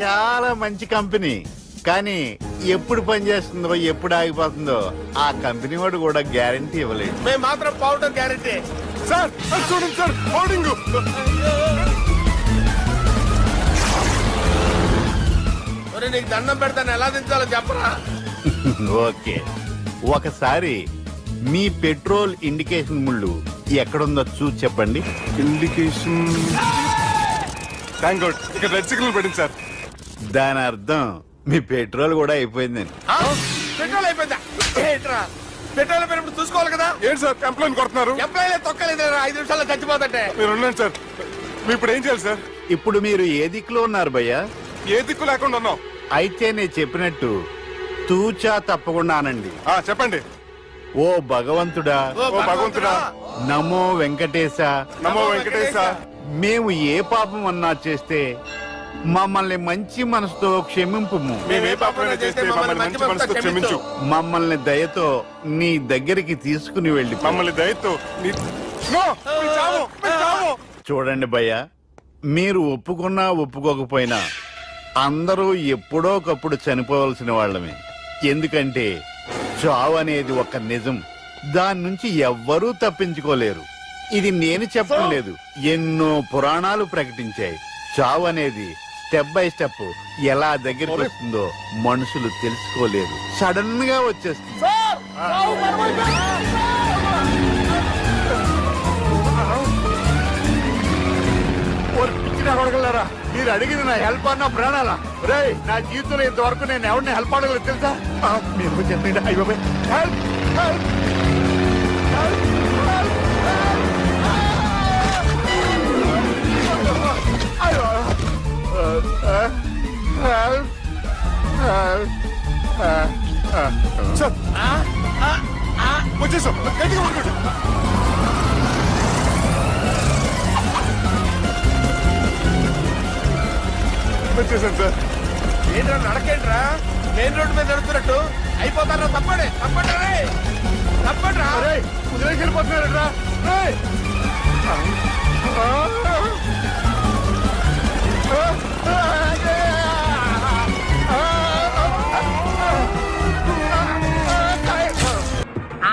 చాలా మంచి కంపెనీ, కానీ ఎప్పుడు పనిచేస్తుందో ఎప్పుడు ఆగిపోతుందో ఆ కంపెనీ వాడు కూడా గ్యారంటీ ఇవ్వలేదు.
మేము మాత్రం పౌడర్ గ్యారంటీ.
సార్ చూడండి సార్, హోర్డింగ్.
నీకు దండం పెడతాను, ఎలా దించాలో చెప్పరా?
ఓకే, ఒకసారి మీ పెట్రోల్ ఇండికేషన్ ముళ్ళు ఎక్కడుందో చూసి చెప్పండి.
ఇండికేషన్. థ్యాంక్ గాడ్, ఇక్కడ రెడ్ సిగ్నల్ పెట్టింది సార్.
దాని అర్థం మీ పెట్రోల్ కూడా అయిపోయిందండి.
పెట్రోల్ అయిపోయిందా? పెట్రోల్ అయిపోయినప్పుడు చూసుకోవాలి కదా.
ఏంటి సార్ కంప్లైంట్ కొడుతున్నారు?
ఎంప్లాయీ తొక్కలేదు, 5 నిమిషాల్లో చచ్చిపోతుంటే.
మీరు ఉండండి సార్. మీరు ఇప్పుడు ఏం చేయాలి సార్?
ఇప్పుడు మీరు ఏ దిక్కులో ఉన్నారు భయ్యా?
ఏ దిక్కు లేకుండా ఉన్నాం.
అయితే నేను చెప్పినట్టు తూచా తప్పకుండా అనండి.
చెప్పండి.
ఓ భగవంతుడా, నమో వెంకటేశ, మేము ఏ పాపం అన్నా చేస్తే మమ్మల్ని మంచి మనసుతో క్షమింపు. మమ్మల్ని దయతో నీ దగ్గరికి తీసుకుని వెళ్ళి చూడండి భయ్య, మీరు ఒప్పుకున్నా ఒప్పుకోకపోయినా అందరూ ఎప్పుడో ఒకప్పుడు చనిపోవలసిన వాళ్ళమే. ఎందుకంటే చావు అనేది ఒక నిజం, దాని నుంచి ఎవ్వరూ తప్పించుకోలేరు. ఇది నేను చెప్పడం లేదు, ఎన్నో పురాణాలు ప్రకటించాయి. చావు అనేది స్టెప్ బై స్టెప్ ఎలా దగ్గరికి వస్తుందో మనుషులు తెలుసుకోలేరు, సడన్ గా వచ్చేస్తుంది. మీరు అడిగింది నా హెల్ప్ అన్న ప్రాణాలా? రే, నా జీవితంలో ఇంతవరకు నేను ఎవరిని హెల్ప్ అడగలేదు తెలుసా? మీరు చెప్పండి. అయ్యో హెల్ప్ హెల్ప్ వచ్చేసాం. గట్టిగా ఉండండి. వచ్చేసాను సార్.
ఏంట్రా నడకేంట్రా? మెయిన్ రోడ్డు మీద నడుస్తున్నట్టు అయిపోతారా? తప్పండి తప్పండి రా.
కుదిరేసి వెళ్ళిపోతున్నారా?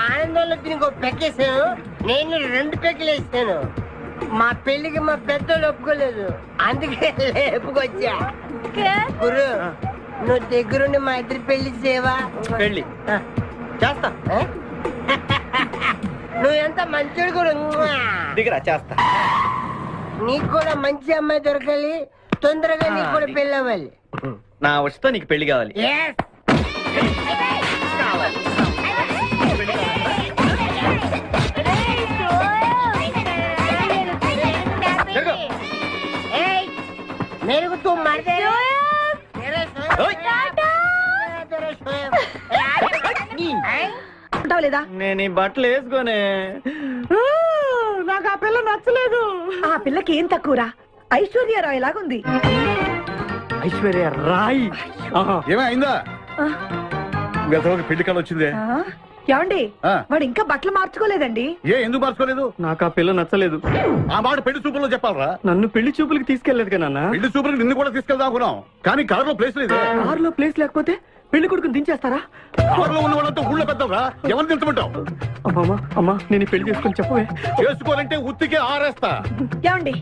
ఆందోళనకి నీకు పెక్కేసాను, నేను 2 పెక్కలు వేసాను. మా పెళ్లికి మా పెద్దలు ఒప్పుకోలేదు, అందుకే లేపుకొచ్చా. గురు, నువ్వు దగ్గరుండి మా ఇద్దరి పెళ్లి చేయవా?
పెళ్లి చేస్తా.
నువ్వు ఎంత మంచోడు గురు.
దిగరా, చేస్తా.
నీకు కూడా మంచి అమ్మాయి దొరకాలి, తొందరగా నీకు కూడా పెళ్లి అవ్వాలి.
నా వస్తే నీకు పెళ్లి కావాలి.
Yes. मेरे को तुम मार दे
లేదా?
నేను ఈ బట్టలు వేసుకోనే.
నాకు ఆ పిల్ల నచ్చలేదు. ఆ పిల్లకి ఏం తక్కువరా? ఐశ్వర్యరాయ్ లాగుంది.
ఐశ్వర్య రాయ్
ఏమైందా? పెళ్లి కాలం వచ్చిందే.
ఏమండి, వాడు ఇంకా బట్టలు మార్చుకోలేదండి.
ఎందుకు మార్చుకోలేదు?
నాకు ఆ పిల్ల నచ్చలేదు.
ఆ మాట పెళ్లి చూపుల్లో చెప్పాలరా?
నన్ను పెళ్లి చూపులకి తీసుకెళ్లేదు కదా.
పెళ్లి చూపులకు నిన్ను కూడా తీసుకెళ్దాం అనుకున్నాం, కానీ కారులో ప్లేస్ లేదు.
కారులో ప్లేస్ లేకపోతే పెళ్లి కొడుకుని దించేస్తారా?
కారులో ఉన్న వాళ్ళంతా ఊళ్ళో పెద్దవరా, ఎవరిని దించమంటావు?
అమ్మా నేను పెళ్లి చేసుకుని చెప్పవే.
చేసుకోవాలంటే ఉత్తికే ఆరేస్తా.
ఏమండి,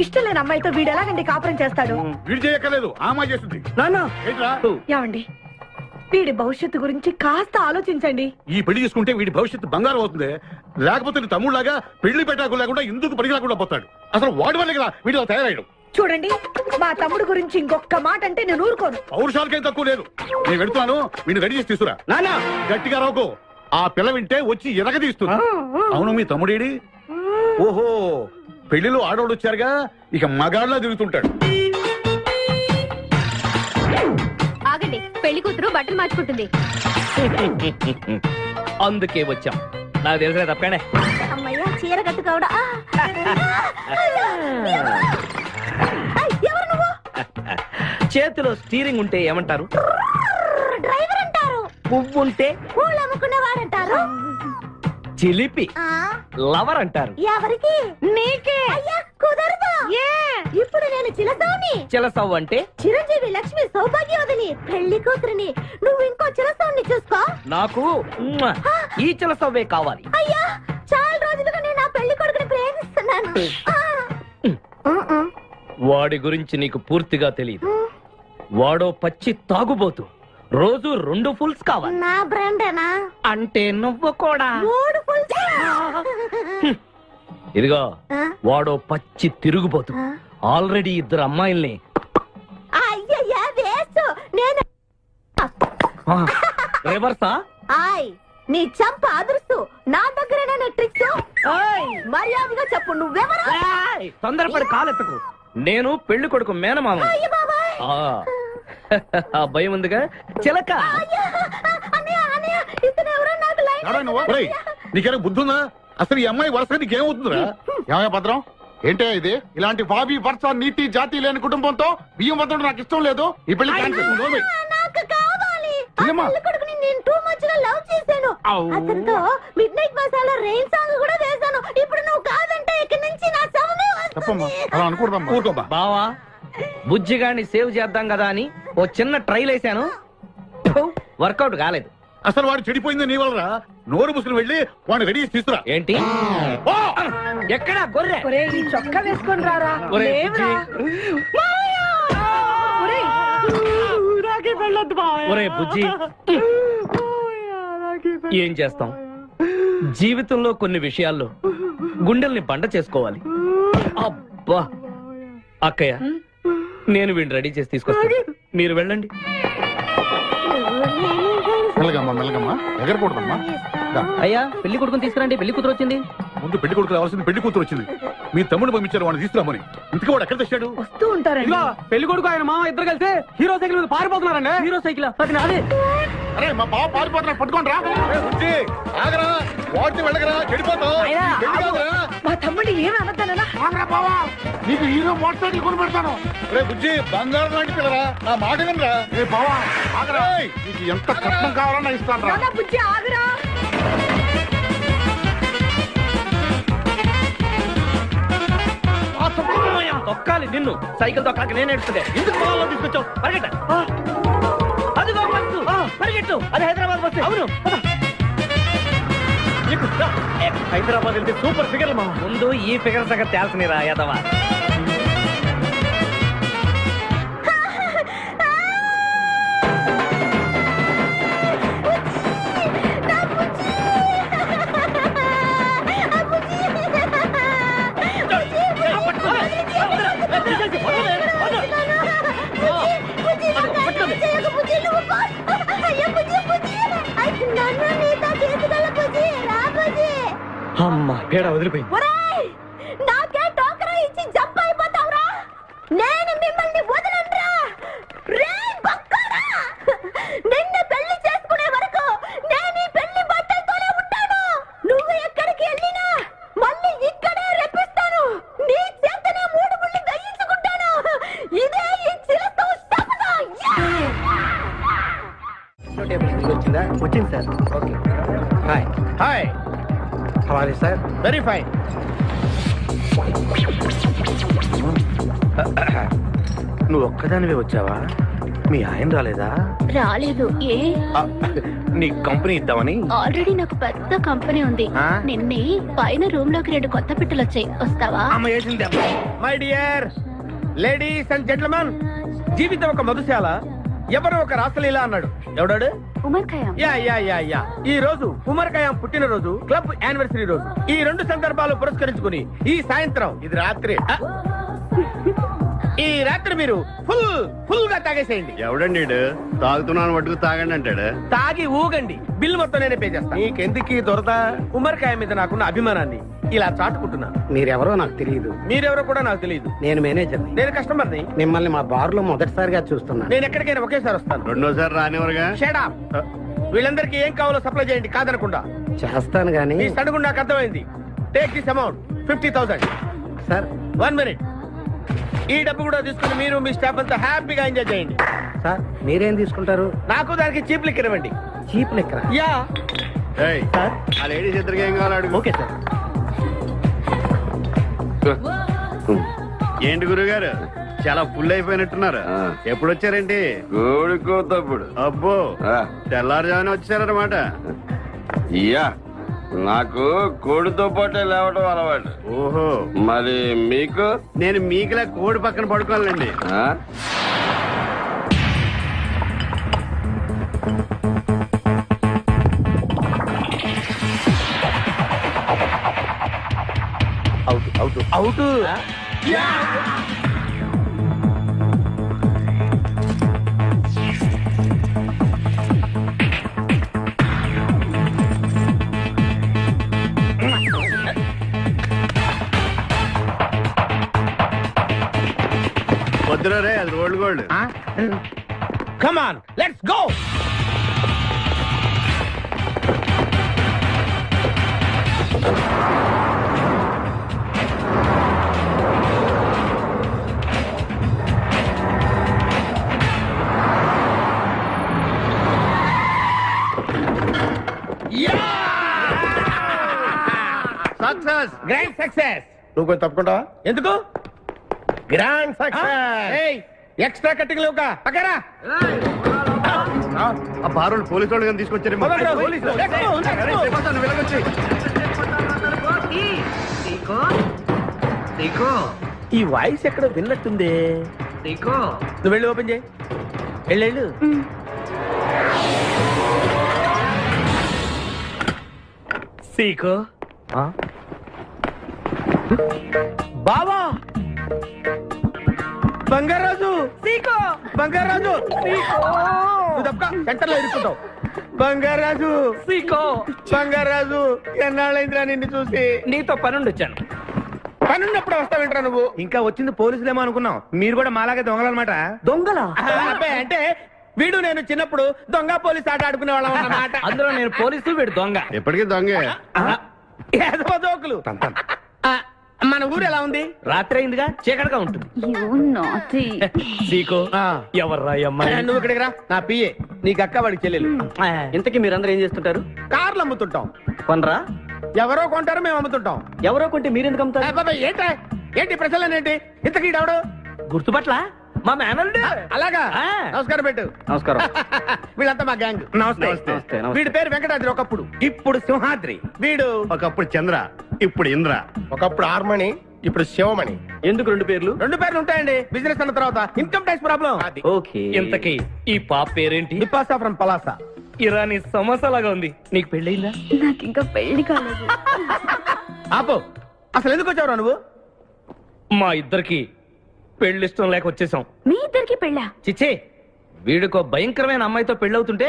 ఇష్టం లేని అమ్మాయితో వీడు ఎలాగండి కాపురం చేస్తాడు?
వీడు చేయక్కర్లేదు, ఆ అమ్మాయి చేస్తుంది.
నాన్న
ఏంట్రా?
ఏమండి, వీడి భవిష్యత్తు గురించి కాస్త ఆలోచించండి.
ఈ పెళ్లి చేసుకుంటే వీడి భవిష్యత్తు బంగారం అవుతుంది. లేకపోతే నీ తమ్ముళ్లాగా పెళ్లి పెట్టాకు లేకుండా ఎందుకు పనికి రాకుండా పోతాడు. అసలు వాడి వల్లే కదా వీడిలో తయారయ్యాడు.
చూడండి, మా తమ్ముడు గురించి ఇంకొక మాట అంటే నేను ఊరుకోను.
పౌరుషాలకేం తక్కువ లేదు. నేను వెళ్తున్నాను, వీడిని రెడీ చేసి తీసుకురా.
నాన్న
గట్టిగా రావుకో, ఆ పిల్ల వింటే వచ్చి ఎరగదీస్తుంది. అవును, మీ తమ్ముడేడి? ఓహో, పెళ్లిలో ఆడవాళ్ళు వచ్చారుగా, ఇక మగాళ్ళ తిరుగుతుంటాడు.
ఆగండి, పెళ్లి కూతురు బట్టలు మార్చుకుంటుంది.
అందుకే వచ్చాం. నాకు తెలిసిన తప్పేనే.
అమ్మయ్య, చీర కట్టుకోవడా? ఎవరు నువ్వు?
చేతిలో స్టీరింగ్ ఉంటే ఏమంటారు?
డ్రైవర్ అంటారు.
పువ్వు ఉంటే
పూలు అమ్ముకునేవారంటారు.
చిలిపి లవర్ అంటారు.
ఎవరికి? నీకే. అయ్యా, కుదరదు. ఇప్పుడు నేను చిలసౌని.
చిలసవ్వు అంటే
చిరంజీవి లక్ష్మి సౌభాగ్యవతిని, పెళ్లి కూతురిని. నువ్వు ఇంకో చిలసౌని చూసుకో.
నాకు ఈ చిలసవ్వే కావాలి.
అయ్యా, చాలా రోజులుగా నేను ఆ పెళ్లి కొడుకుని ప్రేమిస్తున్నాను.
వాడి గురించి నీకు పూర్తిగా తెలియదు. వాడో పచ్చి తాగుబోతు. రోజు 2 ఫుల్స్ కావాలి.
నా బ్రాండేనా?
అంటే నువ్వు కూడా
3 ఫుల్స్.
ఇదిగో, వాడో పచ్చి తిరుగుబోతు. ఆల్రెడీ 2 అమ్మాయిల్ని.
అయ్యయ్యా, వేస్ట్. నేను
రివర్సా?
ఆయ్, నీ చంప అదురుస్తూ నా దగ్గరేనా ట్రిక్స్? మర్యాదగా చెప్పు, నువ్వెవరు?
తొందరపడి కాలెత్తకు. నేను పెళ్లి కొడుకు మేనమామ. ఆ భయం ఉందిగా చిలక.
అన్నయ్య, ఇతను ఎవరో నాకు లైన్
నీకేనా బుద్ధుందా? అసలు ఈ అమ్మాయి వరుసగా నీకేమవుతుందిరా? ఏమయ్య భద్రం, ఏంటే ఇది? ఇలాంటి బాబీ వరుస నీతి జాతి లేని కుటుంబంతో బియ్యం వద్దడం నాకు ఇష్టం లేదు. ఈ పెళ్లి క్యాన్సిల్.
నాకు కావాలి. ఆ పెళ్లి కొడుకుని నేను టూ మచ్ గా లవ్ చేశాను. అతనితో mid night masala rain song కూడా వేశాను. ఇప్పుడు నువ్వు కాదంటే ఇక్కడి నుంచి నా శవమే వస్తుంది.
అలా అనుకూడదమ్మా.
బావా, బుజ్జిగాన్ని సేవ్ చేద్దాం కదా అని ఓ చిన్న ట్రైల్ వేసాను, వర్కౌట్ కాలేదు.
అసలు వాడు చెడిపోయింది నీ వల్లరా. నోరు ముసులు వెళ్ళి వాడిని రెడీ చేసి తీసుకురా.
ఏంటి? ఎక్కడా గొర్రె?
ఈ చొక్కా వేసుకొని రారా.
ఒరే
లేవురా.
ఒరే బుజ్జి, ఏం చేస్తాం? జీవితంలో కొన్ని విషయాల్లో గుండెల్ని బండ చేసుకోవాలి. అబ్బా అక్కయ్య, నేను వీడిని రెడీ చేసి తీసుకొస్తాను, మీరు వెళ్ళండి.
మెల్లగమ్మా మెల్లగమ్మా, ఎగరకూడదమ్మా.
అయ్యా, పెళ్లి కొడుకుని తీసుకురండి, పెళ్లి కూతురు వచ్చింది.
ముందు పెళ్లి కొడుకు రావాల్సింది, పెళ్లి కూతురు వచ్చింది. మీ తమ్ముడు పంపించారు వాడిని తీసుకురామని. ఇంతకీ వాడు ఎక్కడ తెచ్చాడు?
వస్తూ ఉంటారండి.
పెళ్లి కొడుకు ఆయన మామ ఇద్దరు కలిసి హీరో సైకిల్ మీద పారిపోతున్నారండి.
హీరో సైకిల్ అది నాదే.
అరే మా బావ పారిపోతున్నాడు, పట్టుకోండి రా. ఆగరా, వాడిని వెళ్ళగరా, చెడిపోతావు. పెళ్లి కాదురా.
మా తమ్ముడు ఏమి అనద్దనా?
ఆగరా బావా, నీకు హీరో మోటార్ సైకిల్ కొని పెడతాను. రే బుజ్జి, బంగారం లాంటి పిల్లరా, నా మాట వినరా. ఏ బావా ఆగరా, నీకు ఎంత కట్నం కావాలన్నా ఇస్తాను రా.
బుజ్జి ఆగురా.
తొక్కాలి నిన్ను, సైకిల్ తొక్కాక నేను ఎడుతుంది. ఎందుకు పొలంలో తీసుకొచ్చావు? పరిగెట్ట. అదిగో బస్సు, పరిగెట్టు. అది హైదరాబాద్ బస్సు. అవును, హైదరాబాద్ వెళ్తే సూపర్ ఫిగర్. మా ముందు ఈ ఫిగర్ సగం తేల్చనిరా యాదవా. అమ్మా, పేడ వదిలిపోయింది.
నాకే టోకరా ఇచ్చి జంప్ అయిపోతావురా. నేను మిమ్మల్ని వదలనురా. రే బక్కరా, నిన్ను పెళ్లి చేసుకునే వరకు నేను ఈ పెళ్లి బట్టలతోనే ఉంటాను. నువ్వు ఎక్కడికి వెళ్ళినా మళ్ళీ ఇక్కడే రెప్పిస్తాను. నీ చేతనే 3 ముళ్ళు దయ్యించుకుంటాను. ఇదే ఈ చిరతో శపథం.
వచ్చిందా? వచ్చింది సార్. Okay, hi.
హాయ్,
హవాలే సార్.
Very fine.
నువ్వు ఒక్కదానివే వచ్చావా? మీ ఆయన రాలేదా?
రాలేదు. ఏ?
నీ కంపెనీ ఇద్దామని.
ఆల్రెడీ నాకు పెద్ద కంపెనీ ఉంది. నిన్నే పైన రూమ్ లోకి 2 కొత్త పిట్టలు వచ్చాయి, వస్తావా?
అమ్మ వేసింది.
My dear ladies and gentlemen, జీవితం ఒక మధుశాల, ఎవరో ఒక రాసలీలా అన్నాడు. ఎవడాడు?
Omar Khayyam.
Yeah yeah yeah yeah. ఈ రోజు ఉమర్ ఖయాం పుట్టినరోజు, క్లబ్ యానివర్సరీ రోజు. ఈ 2 సందర్భాలు పురస్కరించుకుని ఈ సాయంత్రం, ఇది రాత్రి, ఈ రాత్రి మీరు ఫుల్ గా తాగేసేయండి.
ఎవడండి తాగుతున్నాను మటుకు తాగండి అంటాడు.
తాగి ఊగండి, బిల్ మొత్తం నేనే పే చేస్తాను. నీకెందుకు దొరద? ఉమర్ ఖయాం మీద నాకున్న అభిమానాన్ని ఇలా చాటుకుంటున్నాను.
మీరెవరో నాకు తెలియదు.
మీరెవరో కూడా నాకు తెలియదు.
నేను మేనేజర్.
నేను కస్టమర్ని.
మిమ్మల్ని మా బార్ లో మొదటిసారిగా చూస్తున్నాను.
నేను ఎక్కడికైనా ఒకేసారి వస్తాను.
రెండోసారి రానివరుగా.
Shut up. వీళ్ళందరికీ ఏం కావాలో సప్లై చేయండి, కాదనకుండా.
చేస్తాను గానీ
ఈ సడుగు నాకు అర్థమైంది. Take this amount 50,000.
Sir
1 minute. ఈ డబ్బు కూడా తీసుకుని మీరు మీ స్టాఫ్ అంతా హ్యాపీగా ఎంజాయ్ చేయండి.
సార్ మీరేం తీసుకుంటారు?
నాకు దానికి చీప్ లిక్కర్ ఇవ్వండి.
చీప్ లెక్కరా?
యా.
సార్
ఆ లేడీస్ ఇద్దరికి ఏం కావాలి అడుగు.
Okay sir.
ఏంటి గురుగారు, చాలా ఫుల్ అయిపోయినట్టున్నారు. ఎప్పుడు వచ్చారేంటి?
కోడికోతప్పుడు
అబ్బో, తెల్లారుజామున వచ్చారన్నమాట.
ఇయ్యా, నాకు కోడితో పాటే లేవడం అలవాటు.
ఓహో,
మరి మీకు?
నేను మీకులా కోడి పక్కన పడుకోవాలండి.
అవుట్.
వద్దురా రే, అది rolled gold.
Come on, let's go. Success, grand success. నువ్వు కొంచెం తప్పుకుంటావా? ఎందుకు? Grand success. ఎక్స్ట్రా కట్టింగ్ లేవుక పక్కరా.
ఆ బారులు పోలీసు వాళ్ళు కానీ తీసుకొచ్చారు.
ఈ వాయిస్ ఎక్కడ విన్నట్టుంది. నువ్వు వెళ్ళి ఓపెన్ చేయి. వెళ్ళు. సీకో బావా, బంగారాజు, సీకో బంగారాజు, నువ్వు తప్ప సెంటర్ లో ఇరుక్కుంటావు. బంగారాజు, సీకో బంగారాజు, ఎన్నాళ్ళైందిరా నిన్ను చూసి. నీతో పనుండి వచ్చాను. పనున్నప్పుడు వస్తావేంట్రా నువ్వు? ఇంకా వచ్చింది పోలీసులేమో అనుకున్నాం. మీరు కూడా మాలాగే దొంగలన్నమాట. దొంగల అంటే వీడు నేను చిన్నప్పుడు దొంగ పోలీసు ఆట ఆడుకునే వాళ్ళం అన్నమాట. అందులో నేను పోలీసు, వీడు దొంగ.
ఎప్పటికీ దొంగే.
జోకులు. మన ఊరు ఎలా ఉంది? రాత్రి అయిందిగా, చీకటిగా ఉంటుంది. ఎవర్రా అమ్మాయి? నువ్వు ఇక్కడికి రా. నా పిఏ, నీకు అక్క, వాడికి చెల్లెలు. ఇంతకీ మీరందరూ ఏం చేస్తుంటారు? కార్లు అమ్ముతుంటాం. కొనరా? ఎవరో కొంటారు, మేము అమ్ముతుంటాం. ఎవరో కొంటే మీరెందుకు అమ్ముతారు? ఏంటి ప్రశ్నలేంటి? ఇంతకీ ఎవడు? గుర్తుపట్ల మా మేనల్లుడు. అలాగా, నమస్కారం పెట్టు. నమస్కారం. వీళ్ళంతా మా గ్యాంగ్. నమస్తే. వీడి పేరు వెంకటాద్రి, ఒకప్పుడు. ఇప్పుడు సింహాద్రి. వీడు
ఒకప్పుడు చంద్ర, ఇప్పుడు ఇంద్ర.
ఒకప్పుడు ఆర్మణి, ఇప్పుడు శివమణి. ఎందుకు రెండు పేర్లు? రెండు పేర్లు ఉంటాయండి. బిజినెస్ అన్న తర్వాత ఇన్కమ్ ట్యాక్స్ ప్రాబ్లం. ఓకే. ఇంతకీ ఈ పాప పేరేంటి? బిపాసా ఫ్రమ్ పలాసా. ఇరానీ సమోసా లాగా ఉంది. నీకు పెళ్ళయిందా?
నాకు ఇంకా పెళ్లి కాలేదు.
ఆపో, అసలు ఎందుకు వచ్చావురా నువ్వు? మా ఇద్దరికి పెళ్లి ఇష్టం లేక వచ్చేసాం.
మీ ఇద్దరికి పెళ్ళా?
చిచ్చే, వీడికో భయంకరమైన అమ్మాయితో పెళ్ళవుతుంటే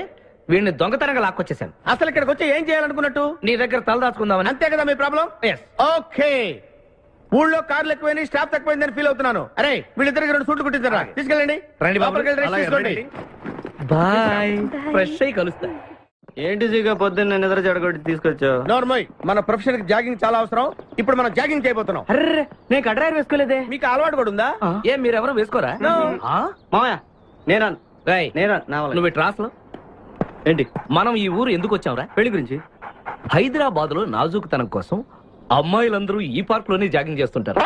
వీడిని దొంగతనంగా లాక్కొచ్చేసాను.
అసలు ఇక్కడికి వచ్చి ఏం చేయాలనుకున్నట్టు?
నీ దగ్గర తలదాచుకుందామని.
అంతే కదా మీ ప్రాబ్లం? ఓకే. ఊళ్ళో కార్లు ఎక్కువైంది, స్టాఫ్ తక్కువైందని ఫీల్ అవుతున్నాను. అరే వీళ్ళిద్దరికి 2 సూట్లు కుట్టించారా? తీసుకెళ్ళండి. రండి బాబు.
బాయ్. ఫ్రెష్ అయ్యి కలుస్తా.
ఏంటి సీగా పొద్దున్న నిద్ర చెడగొట్టి తీసుకొచ్చావు? నోర్మోయ్, మన ప్రొఫెషన్ కి జాగింగ్ చాలా అవసరం. ఇప్పుడు మనం జాగింగ్ చేయబోతున్నాం.
అర్రే, నేను కడ్రాయర్ వేసుకోలేదే.
మీకు అలవాటు కూడా ఉందా?
ఏం మీరెవరు వేసుకోరా?
మామయ్య నేనా
నువ్వు ట్రాస్లో ఏంటి? మనం ఈ ఊరు ఎందుకు వచ్చావురా? పెళ్లి గురించి. హైదరాబాద్ లో నాజూకుతనం కోసం అమ్మాయిలందరూ ఈ పార్క్ లోనే జాగింగ్ చేస్తుంటారు.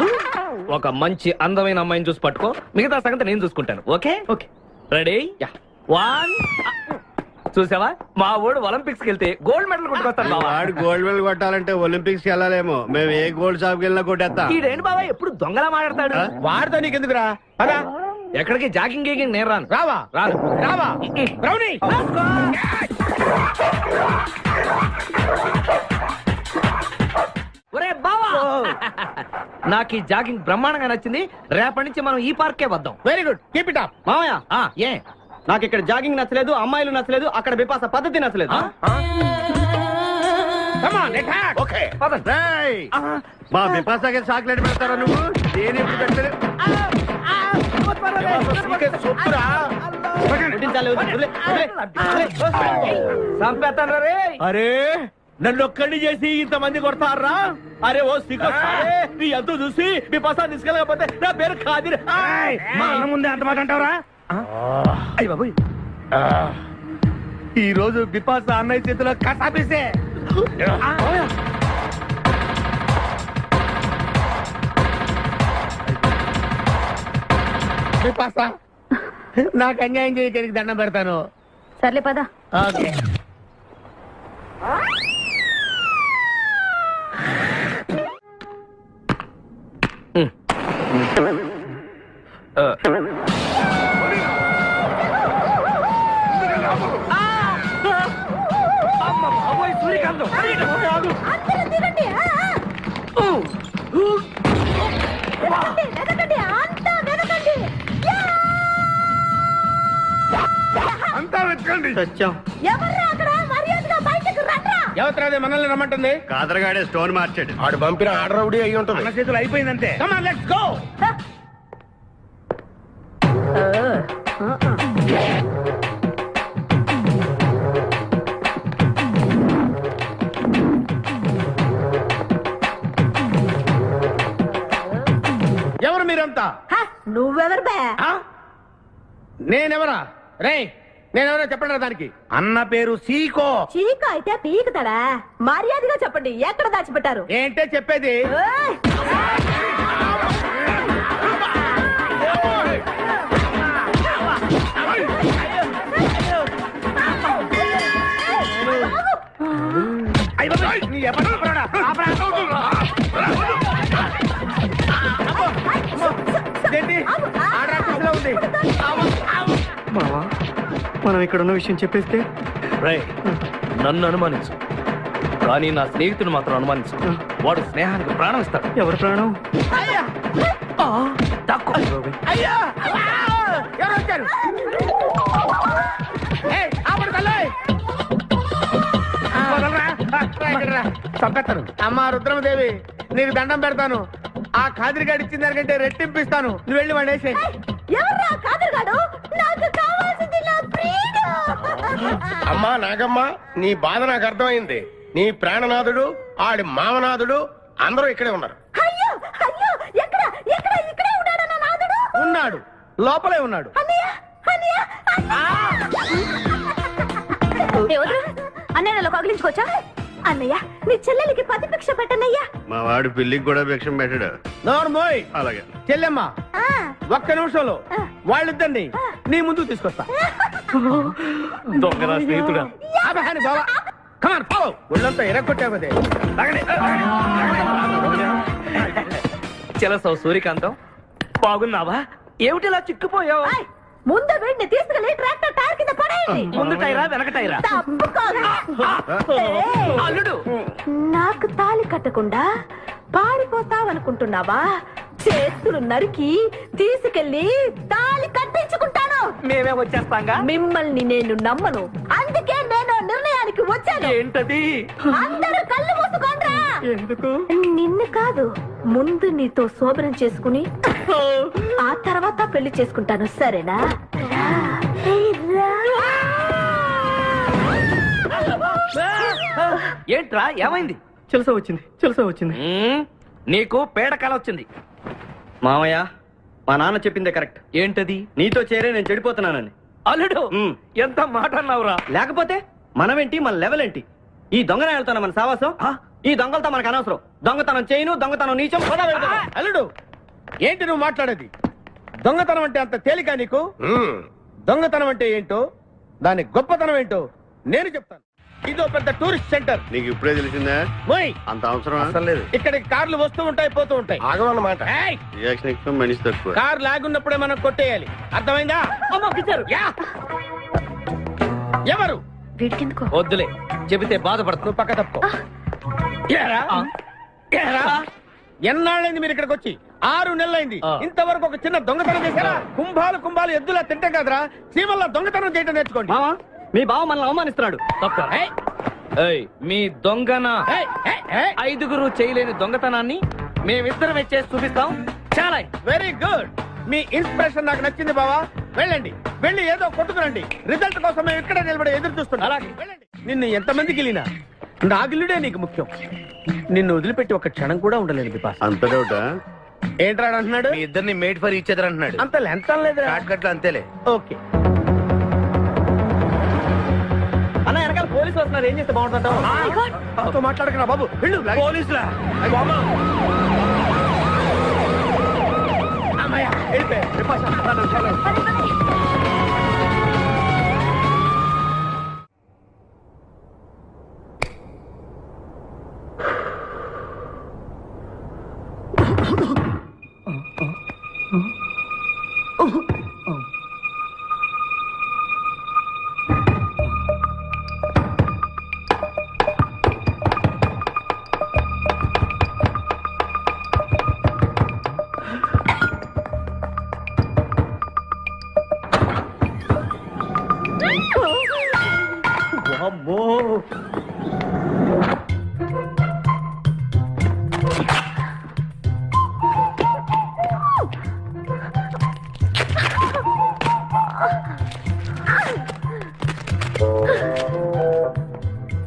ఒక మంచి అందమైన అమ్మాయిని చూసి పట్టుకో, మిగతా సంగతి నేను చూసుకుంటాను. Okay okay. రెడీ? 1. చూసావా, మా వాడు ఒలింపిక్స్ కి వెళ్తే గోల్డ్ మెడల్ కొట్టుకొస్తాను.
వాడు గోల్డ్ మెడల్ కొట్టాలంటే ఒలింపిక్స్ కి వెళ్ళాలేమో. మేము ఏ గోల్డ్ షాప్ కి వెళ్ళినా కొట్టేస్తాం.
ఈడేంటి బాబా ఎప్పుడు దొంగలా మాట్లాడతాడు?
వాడితో నీకెందుకురా? అదా
ఎక్కడికి జాగింగ్ గీగింగ్ నేను రాను.
రావా? రావా? రౌడీ!
ఒరే బావా, నాకు ఈ జాగింగ్ బ్రహ్మాండంగా నచ్చింది. రేపటి నుంచి మనం ఈ పార్కే వద్దాం.
Very good, keep it up.
మామయ్య, ఏ
నాకు ఇక్కడ జాగింగ్ నచ్చలేదు, అమ్మాయిలు నచ్చలేదు, అక్కడ బిపాస పద్ధతి నచ్చలేదు.
మా బిపాసాకి చాక్లెట్ పెడతారా నువ్వు? నేను ఎప్పుడు పెట్టలేదు.
అరే నన్ను ఒక్కడిని చేసి ఇంతమంది కొడతారా? అరే ఓ సిగ్గు, నీ ఎంత చూసి బిపాసా తీసుకెళ్ళకపోతే నా పేరు ఖాదిర్. మా అన్న ముందే అంత మాట అంటావరా? అయ్య బాబు, ఈ రోజు బిపాసా అన్నయ్య చేతిలో కసాపిస్తే. బిపాసా, నాకు అన్యాయం చేయడానికి దండం పెడతాను.
సర్లే పదా.
ఓకే.
అంతా వెతకండి.
ఎవరు మనల్ని రమ్మంటుంది?
కాదరగాడే స్టోన్ మార్చాడు.
ఆడు పంపిన ఆర్డర్ రౌడీ అయి ఉంటుంది. మన చేతులు అయిపోయిందంటే. Come on, let's go. ఎవరు మీరంతా?
నువ్వెవరు బే?
నేనెవరా? రే నేనెవరో చెప్పండి దానికి. అన్న పేరు సీకో.
చీక అయితే పీకుతాడా? మర్యాదగా చెప్పండి, ఎక్కడ దాచిపెట్టారు?
ఏంటే చెప్పేది?
మనం ఇక్కడ ఉన్న విషయం చెప్పేస్తే నన్ను అనుమానించు, కానీ నా స్నేహితుడు మాత్రం అనుమానించు. వాడు స్నేహానికి ప్రాణం ఇస్తాడు. ఎవరు ప్రాణం?
చంపేస్తాను. అమ్మా రుద్రమదేవి, నీకు దండం పెడతాను. ఆ ఖాదిరిగాడు ఇచ్చిన దానికంటే రెట్టింపిస్తాను. నువ్వు వెళ్ళి వాడు వేసే.
అమ్మా నాగమ్మ, నీ బాధ నాకు అర్థమైంది. నీ ప్రాణనాథుడు, ఆడి మామనాథుడు అందరూ ఇక్కడే ఉన్నారు.
ఉన్నాడు, లోపలే ఉన్నాడు.
అన్నయ్యలో కగిలించుకోవచ్చా? అన్నయ్య, నీ చెల్లెలికి పతి భిక్ష పెట్టనయ్యా.
మా వాడు పెళ్లికి కూడా భిక్షం పెట్టాడు.
నోర్మోయ్.
అలాగే
చెల్లెమ్మ, ఒక్క నిమిషంలో వాళ్ళిద్దరిని నీ ముందుకు తీసుకొస్తా.
దొంగరా స్నేహితుడా.
బాబా కమాన్ ఫాలో. ఒళ్ళంతా ఎరగొట్టావదే.
చెలసావు సూర్యకాంతం, బాగున్నావా? ఏమిటిలా చిక్కుపోయావు?
ముందు వీడిని తీసుకెళ్లి ట్రాక్టర్ టైర్ కింద పడేయండి.
ముందు టైరా వెనక టైరా?
అల్లుడు, నాకు తాళి కట్టకుండా పారిపోతావనుకుంటున్నావా? చేతులు నరికి తీసుకెళ్లి తాళి కట్టించుకుంటాను.
మేమే వచ్చేస్తాంగా.
మిమ్మల్ని నేను నమ్మను, అందుకే నేను నిర్ణయానికి వచ్చాను.
ఏంటది?
అందరూ కళ్ళు మూసుకోండ్రా.
ఎందుకు?
నిన్ను కాదు, ముందు నీతో శోభనం చేసుకుని ఆ తర్వాత పెళ్లి చేసుకుంటాను, సరేనా?
ఏంట్రా ఏమైంది? చెలసా వచ్చింది. నీకు పేడకాల వచ్చింది.
మామయ్య, మా నాన్న చెప్పిందే కరెక్ట్.
ఏంటది?
నీతో చేరే నేను చెడిపోతున్నానని.
అల్లుడు, ఎంత మాట అన్నావురా.
లేకపోతే మనమేంటి, మన లెవెల్ ఏంటి? ఈ దొంగనే వెళ్తాను మన సావాసం. ఈ దొంగలతో మనకు అనవసరం. దొంగతనం చేయను, దొంగతనం నీచం.
అల్లుడు, ఏంటి నువ్వు మాట్లాడేది? దొంగతనం అంటే అంత తేలిక నీకు? దొంగతనం అంటే ఏంటో, దాని గొప్పతనం ఏంటో నేను చెప్తాను. ఇదో పెద్ద టూరిస్ట్ సెంటర్.
నీకు ఇప్పుడే తెలిసిందా? అంత అవసరం
అసలు లేదు. ఇక్కడికి కార్లు వస్తూ ఉంటాయి, పోతూ ఉంటాయి.
ఆగమన్నమాట. మనిషి తక్కువ.
కార్ లాగున్నప్పుడే మనం కొట్టేయాలి, అర్థమైందా? యా. ఎవరు?
వద్దులే, చెబితే బాధపడతావు.
నువ్వు పక్క తప్పుకో. ఎన్నాళ్ళైంది మీరు ఇక్కడికి వచ్చి? 6 నెలలైంది. ఇంతవరకు ఒక చిన్న దొంగతనం చేశారా? కుంభాలు ఎద్దులా తింటే కదరా, సీమల్లా దొంగతనం చేయటం నేర్చుకోండి.
మీ బావ మనల్ని అవమానిస్తున్నాడు.
మీ దొంగన 5గురు చేయలేని దొంగతనాన్ని మేమిద్దరమే చేసి చూపిస్తాం. చాలా
వెరీ గుడ్. మీ ఇన్స్పిరేషన్ నాకు నచ్చింది బావా. వెళ్ళండి, వెళ్ళి ఏదో కొట్టుకురండి. రిజల్ట్ కోసం మేము ఇక్కడే నిలబడి ఎదురు చూస్తున్నాం. అలాగే వెళ్ళండి. నిన్ను ఎంతమందికి వెళ్ళినా నా గిల్లుడే నీకు ముఖ్యం. నిన్ను వదిలిపెట్టి ఒక క్షణం కూడా ఉండలేను బిపాస్.
అంత డౌటా?
ఏంట్రా అంటున్నాడు?
మీ ఇద్దరిని మేడ్ ఫర్ ఈచ్ అదర్ అంటున్నాడు.
అంత లెంత లేదు.
అంతేలే.
ఓకే.
అన్న, వెనకాల పోలీసు వస్తున్నారు. ఏం చేస్తే బాగుంటుంటావు?
మాట్లాడకరా బాబు. వెళ్ళు.
పోలీసులా?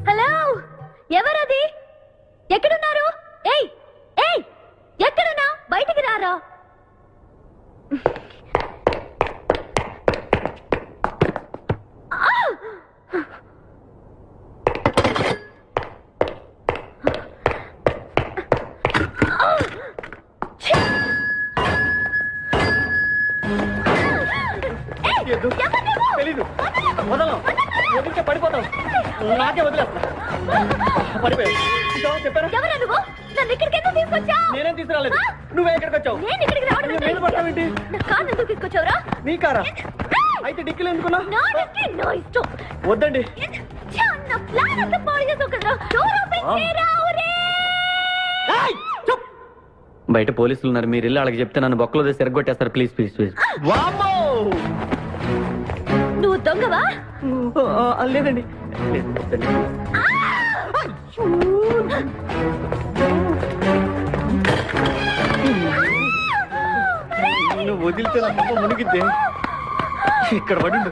హలో, ఎవరది? ఎక్కడున్నారు? ఏయ్ ఏయ్, ఎక్కడున్నా? బయటికి రారా.
తెలీదు. వదలం. వదిలితే పడిపోతాం. నాకే వదిలేస్తా. పడిపోయావు. చూసావా? చెప్పానా?
నన్ను ఇక్కడికి ఎందుకు తీసుకొచ్చావు?
నేనేం తీసుకురాలేదు. నువ్వే ఇక్కడికి వచ్చావు.
నేను ఇక్కడికి రావడం
నువ్వు మీద పడతావేంటి?
నా కారు ఎందుకు తీసుకొచ్చావురా?
నీ కారా? అయితే డిక్కీలు ఎందుకున్నా?
నా డిక్కీ నా ఇష్టం.
వద్దండి.
నా ప్లాన్ అంతా పాడు చేసావు కదరా. డోర్ ఓపెన్ చేయరా ఒరే.
బయట పోలీసులు ఉన్నారు. మీరు ఇల్లు వాళ్ళకి చెప్తే నన్ను బొక్కలో తీసి ఎరగొట్టేస్తారు. Please please please. వామ్మో!
నువ్వు దొంగవా?
లేదండి. నువ్వు వదిలితే నా మొక్క మునిగిద్దే. ఇక్కడ పడిండు.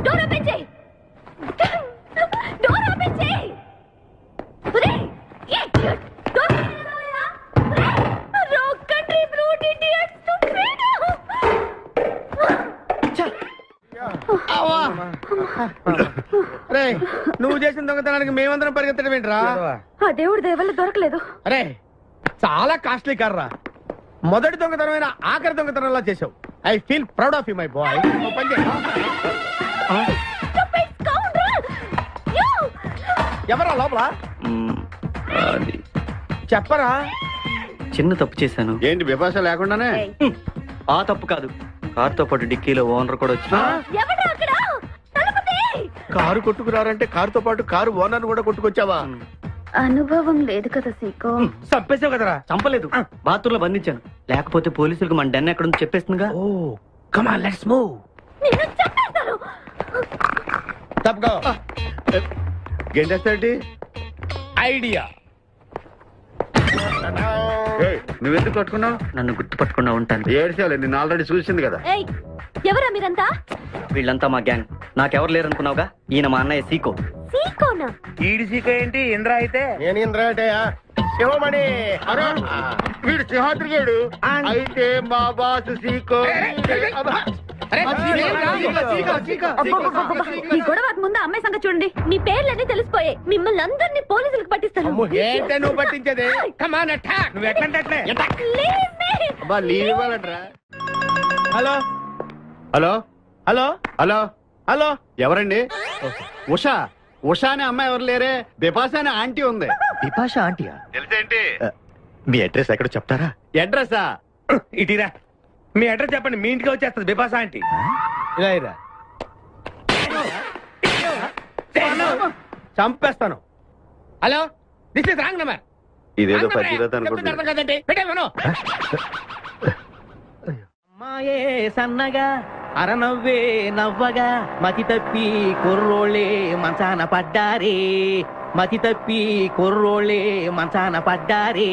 డోర్ ఓపెన్ చేయి. డోర్ ఓపెన్ చేయి. ఒరేయ్, idiot. డోర్ ఓపెన్ చేయరా? ఒరేయ్, rock country brute idiot.
రే నువ్వు చేసిన దొంగతనానికి మేమందరం పరిగెత్తడం ఏంట్రా?
ఆ దేవుడి దయవల్ల దొరకలేదు.
అరే చాలా కాస్ట్లీ కార్రా. మొదటి దొంగతనమైన ఆఖరి దొంగతనంలా చేసావు. I feel proud of you my boy. ఎవరా లోపల? చెప్పరా?
చిన్న తప్పు చేశాను.
ఏంటి విభాష లేకుండానే?
ఆ తప్పు కాదు. కారుతో పాటు డిక్కీలో ఓనర్ కూడా వచ్చి
ఎవడ్రా అక్కడ? తలుపు తీయ్.
కారు కొట్టుకురారంటే కారుతో పాటు కారు ఓనర్ కూడా కొట్టుకొచ్చావా?
అనుభవం లేదు కదా సీకో.
చంపేసావు కదరా?
చంపలేదు. బాత్రూంలో బంధించాను. లేకపోతే పోలీసులకు మన డెన్ ఎక్కడ చెప్పేస్తుందిగా.
Oh come on let's move.
నిన్ను చంపేస్తాను.
తప్పుకో.
గెంటేస్తాంటి
ఐడియా.
నువ్వెందుకు పట్టుకున్నావు?
నన్ను గుర్తుపట్టకుండా ఉంటాను.
ఏడ్చాలి, నిన్ను ఆల్రెడీ చూసింది కదా.
ఏయ్, ఎవరా మీరంతా?
వీళ్ళంతా మా గ్యాంగ్. నాకెవరు లేరనుకున్నావుగా? ఈయన మా అన్నయ్య సీకో.
సీకోనా?
ఈడి సీకో ఏంటి? ఇంద్ర అయితే నేను ఇంద్ర అంటే శివమణి.
వీడు సింహాద్రిగాడు. అయితే మా బాస్ సీకో.
ఈ గొడవకు ముందు అమ్మాయి సంగతి చూడండి. మీ పేర్లన్నీ తెలిసిపోయాయి. మిమ్మల్ని అందరినీ పోలీసులకు పట్టిస్తాను.
ఏంటే నువ్వు పట్టించేది? Come on attack. నువ్వు ఎట్లంటే
అబ్బా లీవ్ ఇవ్వాలట్రా.
Hello
hello
hello
hello
hello.
ఎవరండి? ఉషా. ఉషా అనే అమ్మాయి ఎవరు లేరే. బిపాసా అనే ఆంటీ ఉంది.
బిపాషా ఆంటీయా?
తెలుసేంటి? మీ అడ్రస్ ఎక్కడ చెప్తారా? అడ్రసా?
ఇటీరా మీ అడ్రస్ చెప్పండి. మీ ఇంటికి వచ్చేస్తుంది బిపాసా ఆంటీ. ఇలా ఇరా. చంపేస్తాను. Hello this is wrong number.
ఇదేదో పచ్చిరత అనుకుంటున్నా.
కదండి పెట్టేమను.
అమ్మాయే సన్నగా అరనవ్వే నవ్వగా మతి తప్పి కుర్రోళ్ళే మంచాన పడ్డారే. మతి తప్పి కుర్రోళ్ళే మంచాన పడ్డారే.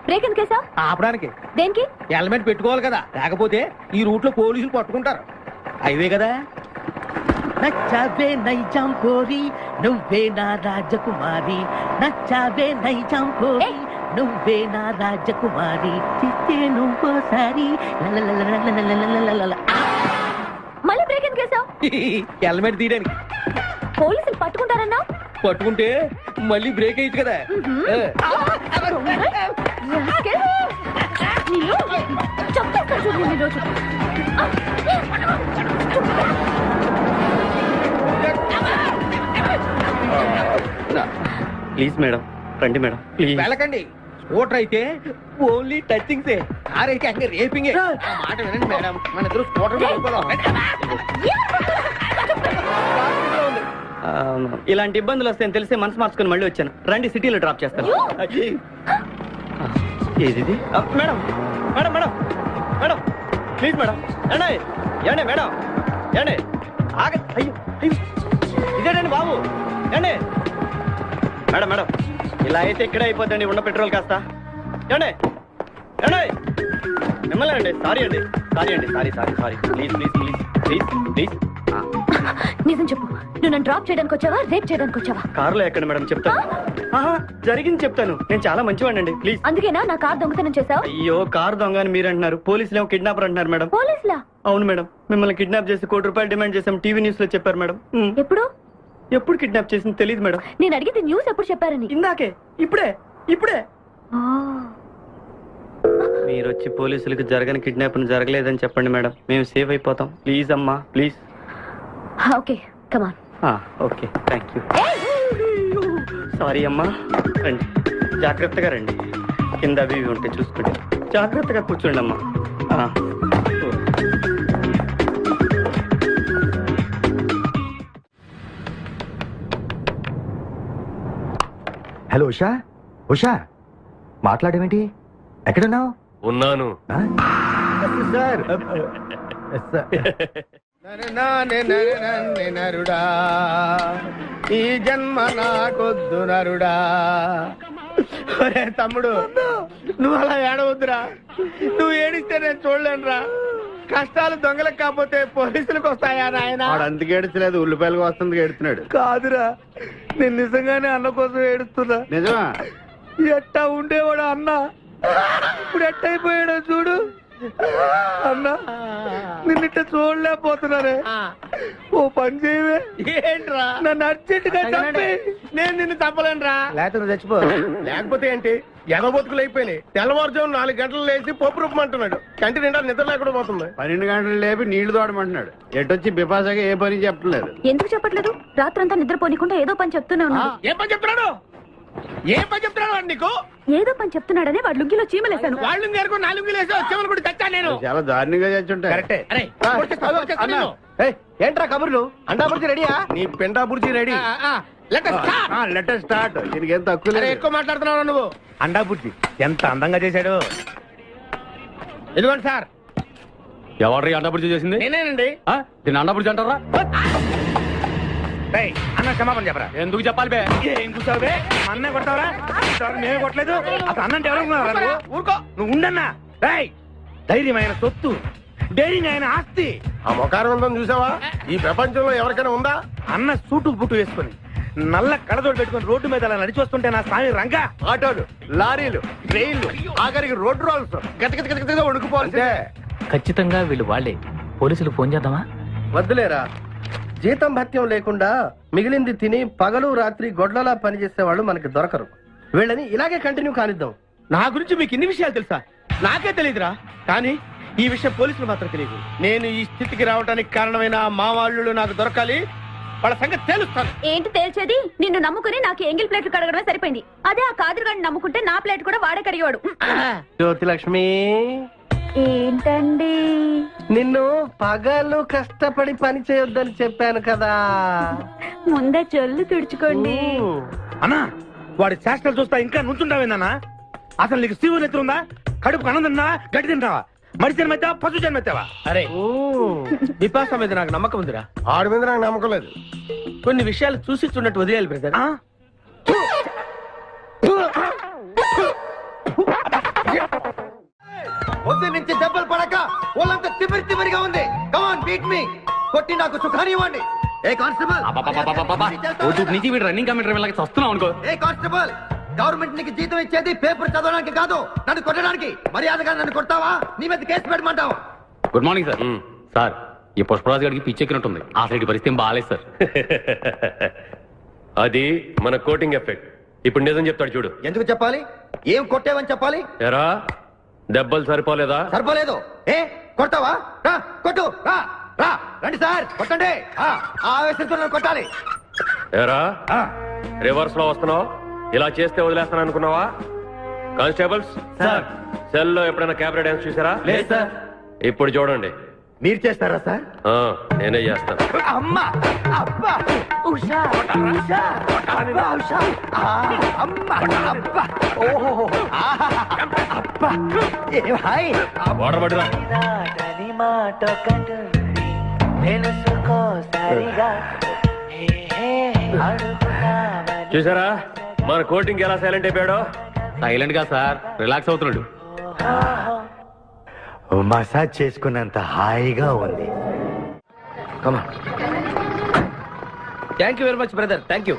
బ్రేక్ ఎందుకేసా?
ఆపడానికి.
దేనికి?
హెల్మెట్ పెట్టుకోవాలి కదా, లేకపోతే ఈ రూట్ లో పోలీసులు పట్టుకుంటారు.
హైవే కదా. నచ్చావే నైజాం కోరి నువ్వే నా రాజకుమారి. నచ్చావే నైజాం కోరి నువ్వే నా రాజకుమారి. చిత్తే నువ్వోసారి.
మళ్ళీ బ్రేక్ ఎందుకేసావు?
హెల్మెట్ తీయడానికి.
పోలీసులు పట్టుకుంటారన్నా?
పట్టుకుంటే మళ్ళీ బ్రేక్ అయ్యింది కదా.
ప్లీజ్ మేడం, రండి మేడం ప్లీజ్.
వెళ్ళకండి. స్కూటర్ అయితే ఓన్లీ టచింగ్సే. కార్ అయితే అங்கே రేపింగే. మాట వినండి మేడం, మన ఇద్దరు స్కూటర్ మీద వెళ్ళిపోదాం.
ఇలాంటి ఇబ్బందులు వస్తాయని తెలిసే మనసు మార్చుకుని మళ్ళీ వచ్చాను. రండి సిటీలో డ్రాప్ చేస్తాను. ఏది madam? Madam madam madam please madam. ఏండి ఏండి మేడం ఏండి ఆగ. అయ్యో అయ్యో ఇదేనండి బాబు. ఏండి మేడం మేడం ఇలా అయితే ఇక్కడే అయిపోద్దండి. ఉన్న పెట్రోల్ కాస్త. ఏండి ఏండి మిమ్మల్ని అండి. సారీ అండి, సారీ అండి, sorry sorry sorry. Please please please please please.
నిజం చెప్పు, నువ్వు నన్ను డ్రాప్ చేయడానికి వచ్చావా, రేప్ చేయడానికి వచ్చావా?
కారులో ఎక్కడ మేడం చెప్తాను. జరిగింది చెప్తాను. నేను చాలా మంచివాడినండి, ప్లీజ్.
అందుకేనా నా కార్ దొంగతనం చేశావు?
అయ్యో, కారు దొంగ అని మీరు అంటున్నారు, పోలీసులు ఏమో కిడ్నాపర్ అంటున్నారు మేడం.
పోలీసులా?
అవును మేడం, మిమ్మల్ని కిడ్నాప్ చేసి ₹1 కోటి డిమాండ్ చేసాం, టీవీ న్యూస్ లో చెప్పారు మేడం.
ఎప్పుడు?
ఎప్పుడు కిడ్నాప్ చేసింది తెలియదు మేడం.
నేను అడిగితే న్యూస్ ఎప్పుడు చెప్పారని.
ఇందాకే, ఇప్పుడే మీరు వచ్చి పోలీసులకు జరగని కిడ్నాప్ జరగలేదని చెప్పండి మేడం, మేము సేఫ్ అయిపోతాం. ప్లీజ్ అమ్మా, please.
Okay, come on.
Okay, thank you. Sorry అమ్మా, రండి, జాగ్రత్తగా రండి. కింద అవి ఇవి ఉంటే చూసుకోండి, జాగ్రత్తగా కూర్చోండి అమ్మా.
హలో ఉషా, ఉషా మాట్లాడేమిటి? ఎక్కడున్నావు?
ఉన్నాను.
సార్
నరుడా, ఈ జన్మ నాకొద్దు నరుడా. ఒరే తమ్ముడు, నువ్వు అలా ఏడవద్దురా. నువ్వు ఏడిస్తే నేను చూడలేనురా. కష్టాలు దొంగలకు కాకపోతే పోలీసులకు వస్తాయా నాయన?
అందుకే ఏడ్చలేదు, ఉల్లిపాయలకు వస్తుంది ఏడుతున్నాడు.
కాదురా, నేను నిజంగానే అన్న కోసం ఏడుస్తున్నా.
నిజమా?
ఎట్టా ఉండేవాడు అన్న, ఇప్పుడు ఎట్టయిపోయాడో చూడు. అన్న, నిన్నిట్ట చూడలేకపోతున్నారే. ఓ పని చేయవే. ఏంట్రా? నన్ను అర్జెంటుగా చంపి నేను నిన్ను తప్పలేనురా.
లేకపోతే చచ్చిపో.
లేకపోతే ఏంటి, ఎగబొతుకులు అయిపోయినాయి. తెల్లవారుజాము 4 గంటలు లేచి పప్పు రూపమంటున్నాడు. కంటి నిండా నిద్ర లేకుండా పోతుంది.
12 గంటలు లేపి నీళ్లు తోడమంటున్నాడు. ఎటొచ్చి బిపాసగా ఏ పని చెప్పట్లేదు.
ఎందుకు చెప్పట్లేదు? రాత్రంతా నిద్రపోనికుండా ఏదో పని చెప్తూనే ఉన్నాడు.
ఏం పని చెప్తున్నాడు? ఏం పని చెప్తున్నాడు వాడు నీకు?
ఏదో పని చెప్తున్నాడని వాడు లుంగిలో చీమలేశాను.
వాళ్ళు గారు 4 వేసి వచ్చేమని కూడా చచ్చా నేను.
చాలా దారుణంగా చచ్చుంటాయి.
కరెక్టే. అరే,
ఏంట్రా కబుర్లు? అండా బుర్జీ రెడీయా? నీ పెండా బుర్జీ రెడీ. Letter start. దీనికి ఏం తక్కువ లేదు.
ఎక్కువ మాట్లాడుతున్నావు నువ్వు.
అండా బుర్జీ ఎంత అందంగా చేశాడు.
ఇదిగోండి సార్.
ఎవరు అన్నప్పుడు చేసింది?
నేనేనండి.
దీన్ని అన్నప్పుడు అంటారా?
అన్న క్షమాపణ చెప్పరా.
ఎందుకు చెప్పాలి బే?
ఏం కూర్చోవు బే? అన్నే కొడతావరా? మేమే కొట్టలేదు. అసలు అన్నంటే ఎవరు? ఊరుకో, నువ్వు ఉండన్నా. ధైర్యమైన సొత్తు, డైరింగ్ అయిన ఆస్తి.
ఆ ముఖారం చూసావా? ఈ ప్రపంచంలో ఎవరికైనా ఉందా?
అన్న సూటు బుట్టు వేసుకుని నల్ల కడదోడు పెట్టుకుని రోడ్డు మీద అలా నడిచి వస్తుంటే నా స్వామి రంగా.
ఆటోలు, లారీలు, ట్రైన్లు, ఆఖరికి రోడ్డు రోల్స్ గతగతగతగా వణుకుపోతే.
ఖచ్చితంగా వీళ్ళు వాళ్ళే. పోలీసులు ఫోన్ చేద్దామా?
వద్దులేరా, జీతం భత్యం లేకుండా మిగిలింది తిని పగలు రాత్రి గొడ్లలా పనిచేసే వాళ్ళు మనకి దొరకరు. వీళ్ళని ఇలాగే కంటిన్యూ కానిద్దాం.
నా గురించి మీకు ఇన్ని విషయాలు తెలుసా? నాకే తెలియదురా. కానీ ఈ విషయం పోలీసులు మాత్రం తెలియదు. నేను ఈ స్థితికి రావడానికి కారణమైన మా వాళ్ళు నాకు దొరకాలి. వాళ్ళ సంగతి తెలుస్తాను.
ఏంటి తేల్చేది? నిన్ను నమ్ముకుని నాకు ఎంగిల్ ప్లేట్లు కడగడమే సరిపోయింది. అదే ఆ కాదురుగాడిని నమ్ముకుంటే నా ప్లేట్ కూడా వాడే కడిగేవాడు.
జ్యోతి లక్ష్మి,
ఏంటండి?
నిన్ను పగలు కష్టపడి పని చేయొద్దని చెప్పాను కదా.
ముందే చల్లు తుడుచుకోండి.
అన్నా, వాడి చేష్టలు చూస్తా ఇంకా నుంచుంటావేందన్నా? అసలు నీకు శివుని ఎత్తుందా? కడుపు అన్నం తిన్నా, గడ్డి తింటావా? మడి జన్మెత్తావా, పశు జన్మెత్తావా? అరే, విపాస మీద నాకు నమ్మకం ఉందిరా.
ఆడి మీద నాకు నమ్మకం లేదు.
కొన్ని విషయాలు చూసి చూడట్టు వదిలేయాలి బ్రదర్.
పొద్దు నుంచి దెబ్బలు పడక వాళ్ళంతా తిమిరి తిమిరిగా ఉంది. కమాన్ బీట్ మీ, కొట్టి నాకు సుఖాన్ని ఇవ్వండి. ఏ కానిస్టేబుల్,
నుంచి వీడు రన్నింగ్ కమిటీ వెళ్ళకి వస్తున్నావు అనుకో.
ఏ కానిస్టేబుల్, గవర్నమెంట్ నీకు జీతం ఇచ్చేది పేపర్ చదవడానికి కాదు, నన్ను కొట్టడానికి. మర్యాదగా నన్ను కొడతావా, నీ మీద కేసు పెట్టమంటావా?
Good morning sir. సార్, ఈ పుష్పరాజు గారికి పిచ్చెక్కినట్టుంది. ఆ సైడ్ పరిస్థితి బాగాలేదు సార్.
అది మన కోటింగ్ ఎఫెక్ట్. ఇప్పుడు నిజం చెప్తాడు చూడు.
ఎందుకు చెప్పాలి? ఏం కొట్టేవని చెప్పాలి?
ఎరా, దెబ్బలు సరిపోలేదా?
సరిపోలేదు. ఏ కొడతావా? రా కొట్టు, రా రా, రండి సార్, కొట్టండి. ఆవేశంతో నన్ను కొట్టాలి.
ఎరా, రివర్స్ లో వస్తున్నావు. ఇలా చేస్తే వదిలేస్తాను అనుకున్నావా? కానిస్టేబుల్స్
సార్,
సెల్ లో ఎప్పుడైనా క్యాబరే డాన్స్ చూసారా?
లేదు సార్.
ఇప్పుడు చూడండి.
మీరు చేస్తారా సార్?
నేనే చేస్తాను.
అమ్మా, అబ్బా, ఉషా, ఉషా, అబ్బా, ఉషా, అమ్మా, అబ్బా, ఓహో, అబ్బా, ఏ హాయ్.
వాటర్ పట్టురా. చూసారా మన కోటింగ్ ఎలా సైలెంట్ అయిపోయాడో?
సైలెంట్ గా సార్, రిలాక్స్ అవుతున్నాడు.
మసాజ్ చేసుకున్నంత హాయిగా ఉంది.
కమా thank you very much brother, thank you.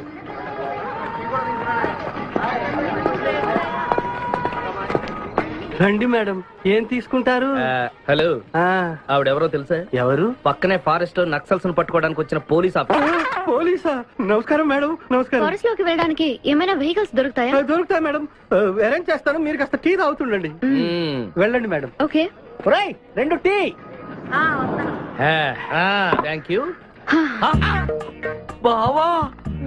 రండి మేడం, ఏం తీసుకుంటారు?
హలో, ఆవిడెవరో తెలుసా?
ఎవరు?
పక్కనే ఫారెస్ట్ లో నక్సల్స్ ను పట్టుకోవడానికి వచ్చిన పోలీస్ ఆఫీసర్.
పోలీసా? నమస్కారం మేడం. నమస్కారం.
ఫారెస్ట్ లోకి వెళ్ళడానికి ఏమైనా వెహికల్స్ దొరుకుతాయా?
దొరుకుతాయి మేడం, అరేంజ్ చేస్తాను. మీరు కాస్త టీ తాగుతుండండి. వెళ్ళండి మేడం.
ఓకే.
ఒరేయ్, 2 టీ.
Thank you. బావా,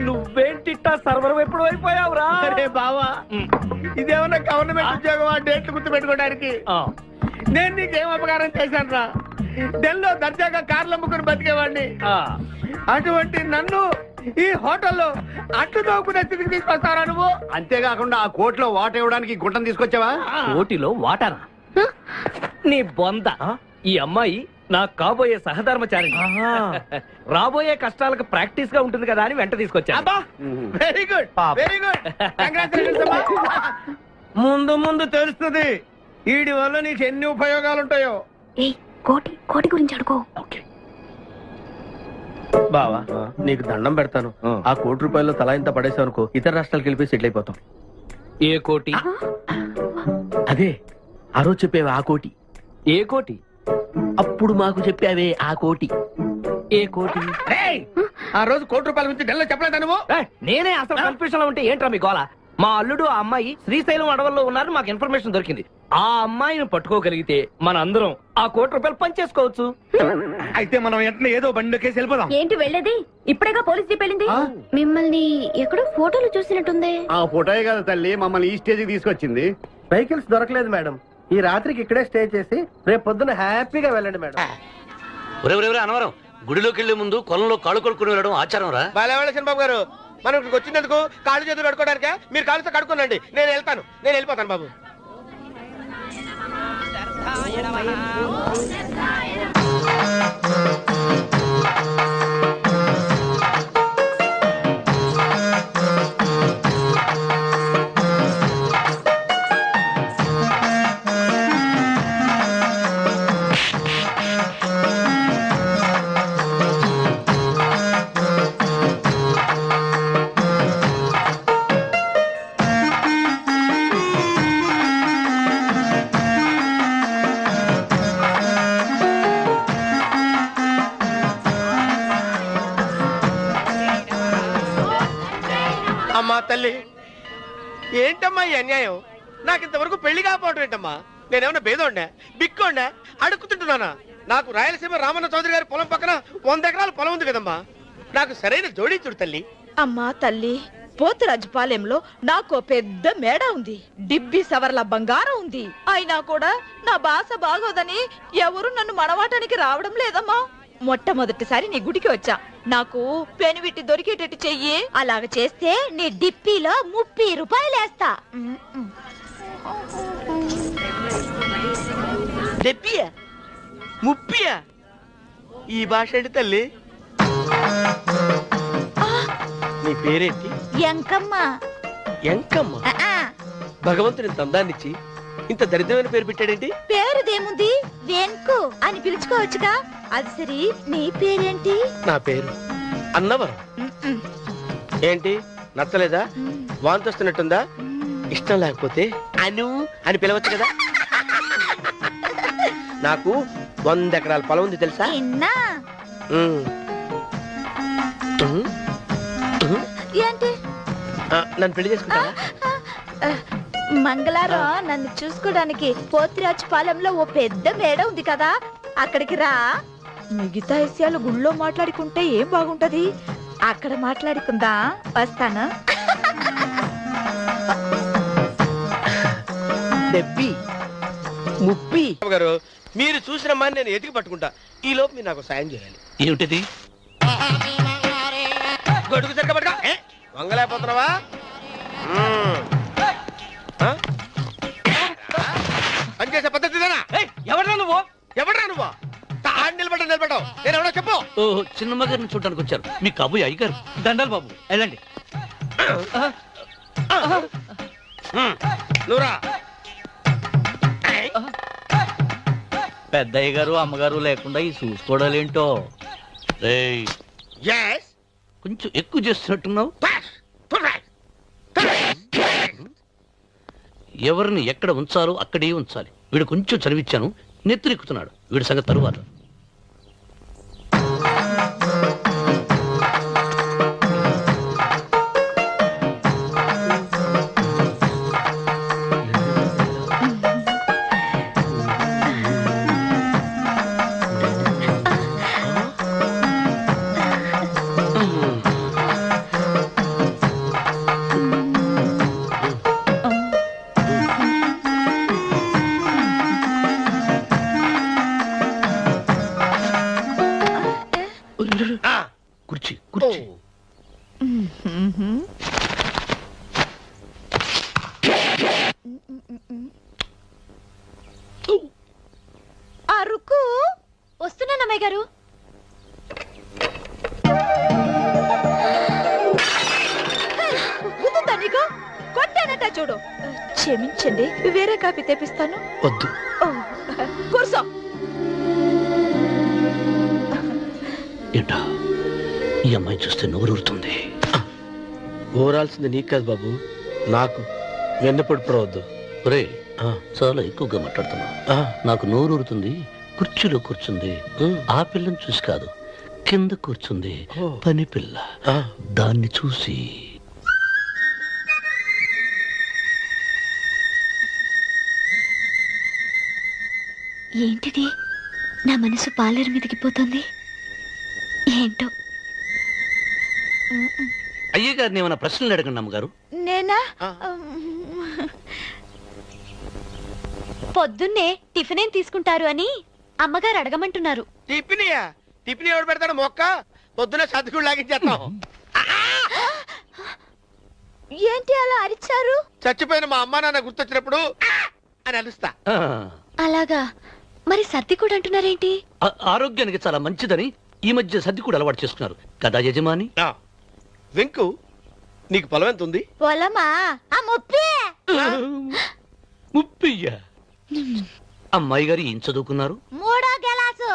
నువ్వేంటిట్టా సర్వర్ ఎప్పుడు అయిపోయావురా?
అరే బావా, ఇదేమన్నా గవర్నమెంట్ ఉద్యోగం? డేట్లు గుర్తు పెట్టుకోవడానికి నేను నీకేం అపకారం చేశాను రా? ఢిల్లీలో దర్జాగా కార్లు అమ్ముకుని బతికేవాడిని. అటువంటి నన్ను ఈ హోటల్లో అట్లు తోకునే స్థితికి తీసుకొస్తారా నువ్వు?
అంతేకాకుండా ఆ కోర్టులో వాట ఇవ్వడానికి గుంటను తీసుకొచ్చావా?
ఓటిలో వాటారా? నీ బొంద. ఈ అమ్మాయి నా కాబోయే సహధర్మచారి. రాబోయే కష్టాలకు ప్రాక్టీస్ గా ఉంటుంది కదా అని వెంట తీసుకొచ్చా.
Very good, very good. ముందు ముందు తెలుస్తుంది వీడి వల్ల నీకు ఎన్ని ఉపయోగాలు ఉంటాయో.
కోటి గురించి అడుకో.
బావా, నీకు దండం పెడతాను. ఆ ₹1 తలా ఇంత పడేసావు అనుకో, ఇతర రాష్ట్రాలకు వెళ్ళిపోయి సెటిల్ అయిపోతాం.
ఏ కోటి?
అదే ఆ రోజు చెప్పేవి ఆ కోటి.
ఏ కోటి?
అప్పుడు మాకు చెప్పావే ఆ కోటి.
ఏ కోటి?
ఆ రోజు ₹1 గురించి ఢిల్లీలో చెప్పలేదా నువ్వు?
నేనే అసలు కన్ఫ్యూషన్ లో ఉంటే ఏంట్రా మీ గోల? మా అల్లుడు ఆ అమ్మాయి శ్రీశైలం అడవుల్లో ఉన్నారని మాకు ఇన్ఫర్మేషన్ దొరికింది. ఆ అమ్మాయిని పట్టుకోగలిగితే మన అందరం ఆ ₹1 పంచేసుకోవచ్చు.
అయితే మనం వెంటనే ఏదో బండికేసి వెళ్ళిపోదాం.
ఏంటి వెళ్ళేది? ఇప్పుడేగా పోలీస్ జీప్ వెళ్ళింది. మిమ్మల్ని ఎక్కడో ఫోటోలు చూసినట్టుంది.
ఆ ఫోటోయే కదా తల్లి మమ్మల్ని ఈ స్టేజ్కి తీసుకొచ్చింది.
వెహికల్స్ దొరకలేదు మేడం. ఈ రాత్రికి ఇక్కడే స్టే చేసి రేపు పొద్దున హ్యాపీగా వెళ్ళండి మేడం.
అనవరం గుడిలోకి వెళ్లే ముందు కొలంలో కాళ్ళు కొడుకుని వెళ్ళడం ఆచారం రా.
బాలవాళ్ళ చంద్రబాబు గారు, మనం ఇక్కడికి వచ్చినందుకు కాళ్ళు చేతులు కడుక్కోవడానికే. మీరు కాళ్ళతో కడుక్కోనండి, నేను వెళ్తాను. నేను వెళ్ళిపోతాను బాబు. అమ్మా తల్లి, ఏంటమ్మా ఈ అన్యాయం? నాకు ఇంతవరకు పెళ్లి కాకపోవడం ఏంటమ్మా? నేనేమన్నా బేదోండా, బిక్కోండా, అడుక్కుతుంటున్నానా? నాకు రాయలసీమ రామన్న చౌదరి గారి పొలం పక్కన 100 ఎకరాల పొలం ఉంది కదమ్మా. నాకు సరైన జోడీ చూడు తల్లి.
అమ్మా తల్లి, పోతురాజుపాలెంలో నాకు పెద్ద మేడ ఉంది. డిబ్బి సవర్ల బంగారం ఉంది. అయినా కూడా నా భాష బాగోదని ఎవరు నన్ను మనవాటానికి రావడం లేదమ్మా. మొట్టమొదటిసారి నీ గుడికి వచ్చా. నాకు పెనివిట్టి దొరికేటట్టు చెయ్యి. అలాగ చేస్తే నీ డిప్పీలో ₹30 వేస్తా.
డెబ్బియా, ముప్పియా? ఈ భాష ఏంటి తల్లి? నీ పేరేంటి?
ఎంకమ్మ.
ఎంకమ్మ? భగవంతుని తందాన్నిచ్చి ఇంత దరిద్రమైన పేరు పెట్టాడేంటి?
పేరుదేముంది, వెంకు అని పిలుచుకోవచ్చుగా. అది సరి, నీ పేరేంటి?
నా పేరు అన్నవరం. ఏంటి నచ్చలేదా? వాంతి వస్తున్నట్టుందా? ఇష్టం లేకపోతే అను అని పిలవచ్చు కదా. నాకు 100 ఎకరాల పొలం ఉంది తెలుసా?
ఏంటి?
నన్ను పెళ్లి చేసుకుంటావా?
మంగళారం నన్ను చూసుకోవడానికి పోతిరాజుపాలెంలో ఓ పెద్ద మేడ ఉంది కదా, అక్కడికి రా. మిగతా విషయాలు గుళ్ళో మాట్లాడుకుంటే ఏం బాగుంటది, అక్కడ మాట్లాడుకుందా. వస్తాను.
డెబ్బి, ముప్పి గారు, మీరు చూసిన అమ్మాయిని నేను ఎతికి పట్టుకుంటా. ఈ లోపు మీరు నాకు సాయం చేయాలి.
ఏమిటిది?
గొడుగు సరిగ్గా పట్టుకో. వంగలేకపోతున్నావా? పనిచేసే పద్ధతిదేనా?
ఎవరా నువ్వు?
ఎవరా నువ్వు? నిలబడ్డావు. నేను ఎవడో చెప్పు.
ఓహో, చిన్నమ్మ గారిని చూడడానికి వచ్చారు. మీ కాబోయే అయ్యగారు. దండాలు బాబు, వెళ్ళండి.
నువ్వురా.
పెద్దయ్య గారు అమ్మగారు లేకుండా ఈ చూసుకోవడాలేంటో.
Yes.
కొంచెం ఎక్కువ చేస్తున్నట్టున్నావు. ఎవరిని ఎక్కడ ఉంచాలో అక్కడే ఉంచాలి. వీడు కొంచెం చదివిచ్చాను, నెత్తిరెక్కుతున్నాడు. వీడి సంగతి తరువాత. కుర్చీ కుర్చీ.
అరుకు వస్తున్నానమ్మాయి గారు. గుర్తుందా నీకు? కొట్టానట చూడు. క్షమించండి, వేరే కాపీ తెప్పిస్తాను.
వద్దు.
కూర్చో.
ఏంటా ఈ అమ్మాయి చూస్తే నోరూరుతుంది.
ఊరాల్సింది నీకు కాదు బాబు, నాకు. వెన్నపడి పడవద్దు.
ఒరే, చాలా ఎక్కువగా మాట్లాడుతున్నా. నాకు నోరూరుతుంది. కుర్చీలో కూర్చుంది. ఆ పిల్లని చూసి కాదు, కింద కూర్చుంది పని పిల్ల. దాన్ని చూసి
ఏంటిది? నా మనసు పాలేరు మీదకి పోతుంది. ఏంటో.
అయ్య గారిని ఏమైనా ప్రశ్నలు అడగండి అమ్మగారు.
నేనా? పొద్దున్నే టిఫిన్ ఏం తీసుకుంటారు అని అమ్మగారు అడగమంటున్నారు.
టిఫినియా? టిఫిన్ ఎవడు పెడతాడు మొక్క? పొద్దునే సతుకుడు లాగించేస్తాం.
ఏంటి అలా అరిచారు?
చచ్చిపోయిన మా అమ్మ నాన్న గుర్తొచ్చినప్పుడు అని అలుస్తా.
అలాగా? మరి సర్ది కూడా అంటున్నారేంటి?
ఆరోగ్యానికి చాలా మంచిదని ఈ మధ్య సర్ది కూడా అలవాటు చేసుకున్నారు కదా యజమాని.
వెంకు, నీకు పొలం ఎంత ఉంది?
పొలమా?
ముప్పయ్య. అమ్మాయి గారు ఏం చదువుకున్నారు?
3వ క్లాసు,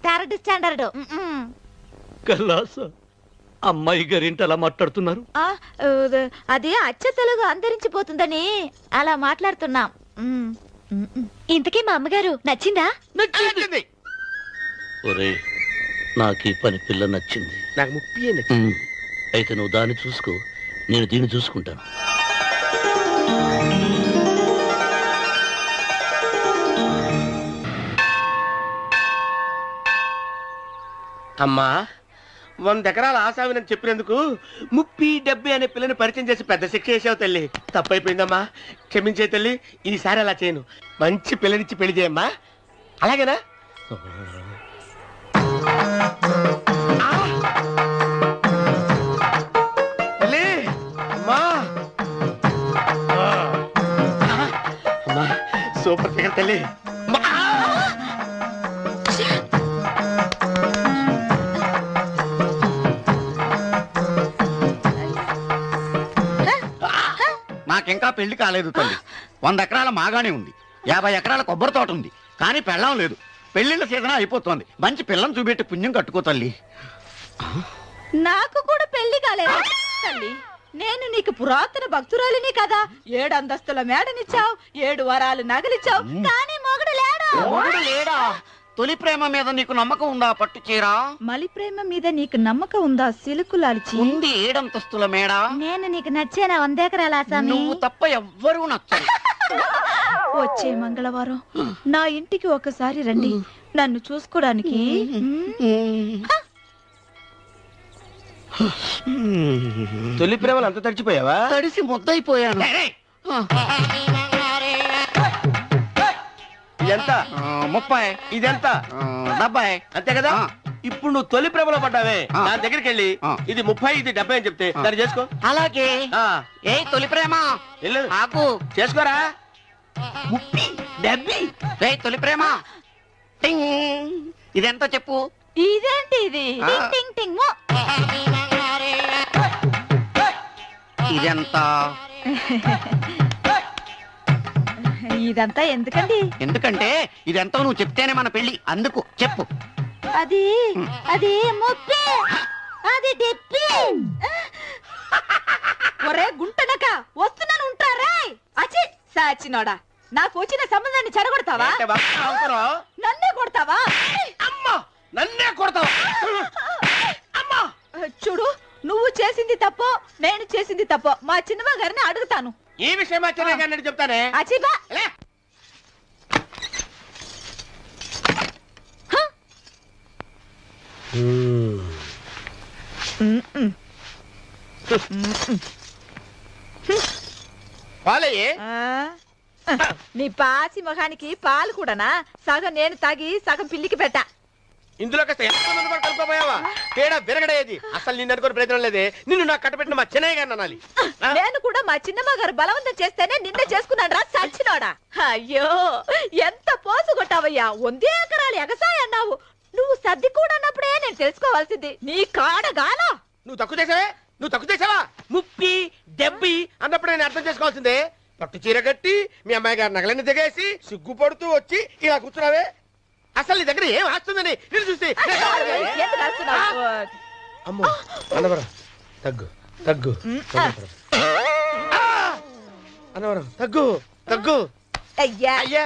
3rd స్టాండర్డ్.
కలాస. అమ్మాయి గారు ఏంటి అలా మాట్లాడుతున్నారు?
అది అచ్చ తెలుగు అంతరించిపోతుందని అలా మాట్లాడుతున్నాం. ఇంతకీ మా అమ్మగారు నచ్చిందా?
నచ్చింది.
ఒరే, నాకు ఈ పని పిల్ల నచ్చింది.
నాకు 30 నచ్చింది.
అయితే నువ్వు దాన్ని చూసుకో, నేను దీన్ని చూసుకుంటాను.
అమ్మా, 100 ఎకరాల ఆసామినని చెప్పినందుకు 30-70 అనే పిల్లని పరిచయం చేసి పెద్ద శిక్ష చేసావు తల్లి. తప్పైపోయిందమ్మా, క్షమించే తల్లి. ఈసారి అలా చేయను. మంచి పిల్లనిచ్చి పెళ్లి చేయమ్మా. అలాగేనా? తల్లి, అమ్మా. అమ్మా, సూపర్ ఫిగర్ తల్లి.
నాకింకా పెళ్లి కాలేదు తల్లి. 100 ఎకరాల మాగానే ఉంది, 50 ఎకరాల కొబ్బరి తోట ఉంది, కానీ పెళ్ళం లేదు. పెళ్లిళ్ళ సీజన్ అయిపోతుంది. మంచి పిల్లని చూపెట్టి పుణ్యం కట్టుకో తల్లి.
నాకు కూడా పెళ్లి కాలేదు తల్లి. నేను నీకు పురాతన భక్తురాలిని కదా. 7 అంతస్తుల మేడనిచ్చావు, 7 వరాలు నగలిచ్చావు, కానీ మొగుడు లేడు.
మొగుడు లేడా? తొలి ప్రేమ మీద నీకు నమ్మకం ఉందా? పట్టు చీరా.
మలి ప్రేమ మీద నీకు నమ్మకం ఉందా? సిలుకులాల్చి
ఉంది 7 అంతస్తుల మేడ.
నేను నీకు నచ్చేనా? 100 ఎకరాల ఆసామి.
నువ్వు తప్ప ఎవ్వరూ నచ్చరు.
వచ్చే మంగళవారం నా ఇంటికి ఒకసారి రండి, నన్ను చూసుకోవడానికి.
తొలి ప్రేమలు అంత తడిచిపోయావా?
తడిసి ముద్దయిపోయాను.
ఇదెంత?
30.
ఇదెంత?
70.
అంతే కదా? ఇప్పుడు నువ్వు తొలి ప్రేమలో పడ్డావే, దాని దగ్గరికి వెళ్ళి ఇది 30 ఇది 70 అని చెప్తే దాన్ని చేసుకో.
అలాగే. ఏ తొలి ప్రేమ ఆకు
చేసుకోరా. 30 70.
తొలి ప్రేమ ఇదెంత చెప్పు.
ఇదేంటి ఇది? టింగ్ టింగ్ టింగ్ మో.
ఇదెంత?
ఇదంతా ఎందుకండి?
ఎందుకంటే ఇదెంతో నువ్వు చెప్తేనే మన పెళ్లి. అందుకు చెప్పు.
అది అది ముప్పి అది డిప్పి ఒరే గుంటనక వస్తున్నాను ఉంటారా అచి సాచినోడా నాకు వచ్చిన సంబంధాన్ని చెడగొడతావా నన్నే కొడతావా
అమ్మా నన్నే కొడతావా అమ్మా
చూడు నువ్వు చేసింది తప్పో నేను చేసింది తప్పో మా చిన్నమ్మ గారిని అడుగుతాను
ఈ విషయం మా చిన్న గారిని చెప్తానే
అచిబా
పాలయ్యే
నీ పాసి మొహానికి పాలు కూడానా సగం నేను తాగి సగం పిల్లికి పెట్టా
ఇందులో కాస్త ఎంతమంది కూడా కలుపుకోపోయావా తేడా విరగడేది అసలు నిన్ను అనుకుని ప్రయత్నం లేదే నిన్ను నాకు కట్టబెట్టిన మా చెన్నయ్య గారిని అనాలి
నేను కూడా మా చిన్నమ్మ గారు బలవంతం చేస్తేనే నిన్నే చేసుకున్నాడు రా సచ్చినోడా అయ్యో ఎంత పోసు కొట్టావయ్యా 100 ఎకరాలు ఎగసాయి అన్నావు నువ్వు సర్ది కూడా అన్నప్పుడే నేను తెలుసుకోవాల్సింది నీ కాడగాల
నువ్వు తక్కువ చేసావా ముప్పి డెబ్బి అన్నప్పుడు నేను అర్థం చేసుకోవాల్సిందే పట్టు చీర కట్టి మీ అమ్మాయి గారి నగలన్నీ దిగేసి సిగ్గుపడుతూ వచ్చి ఇలా కూర్చున్నావే అసలు నీ దగ్గర ఏం వస్తుందని నేను చూస్తే
ఎందుకు అరుస్తున్నావు?
అమ్మో అన్నవరం తగ్గు అన్నవరం తగ్గు
అయ్యా
అయ్యా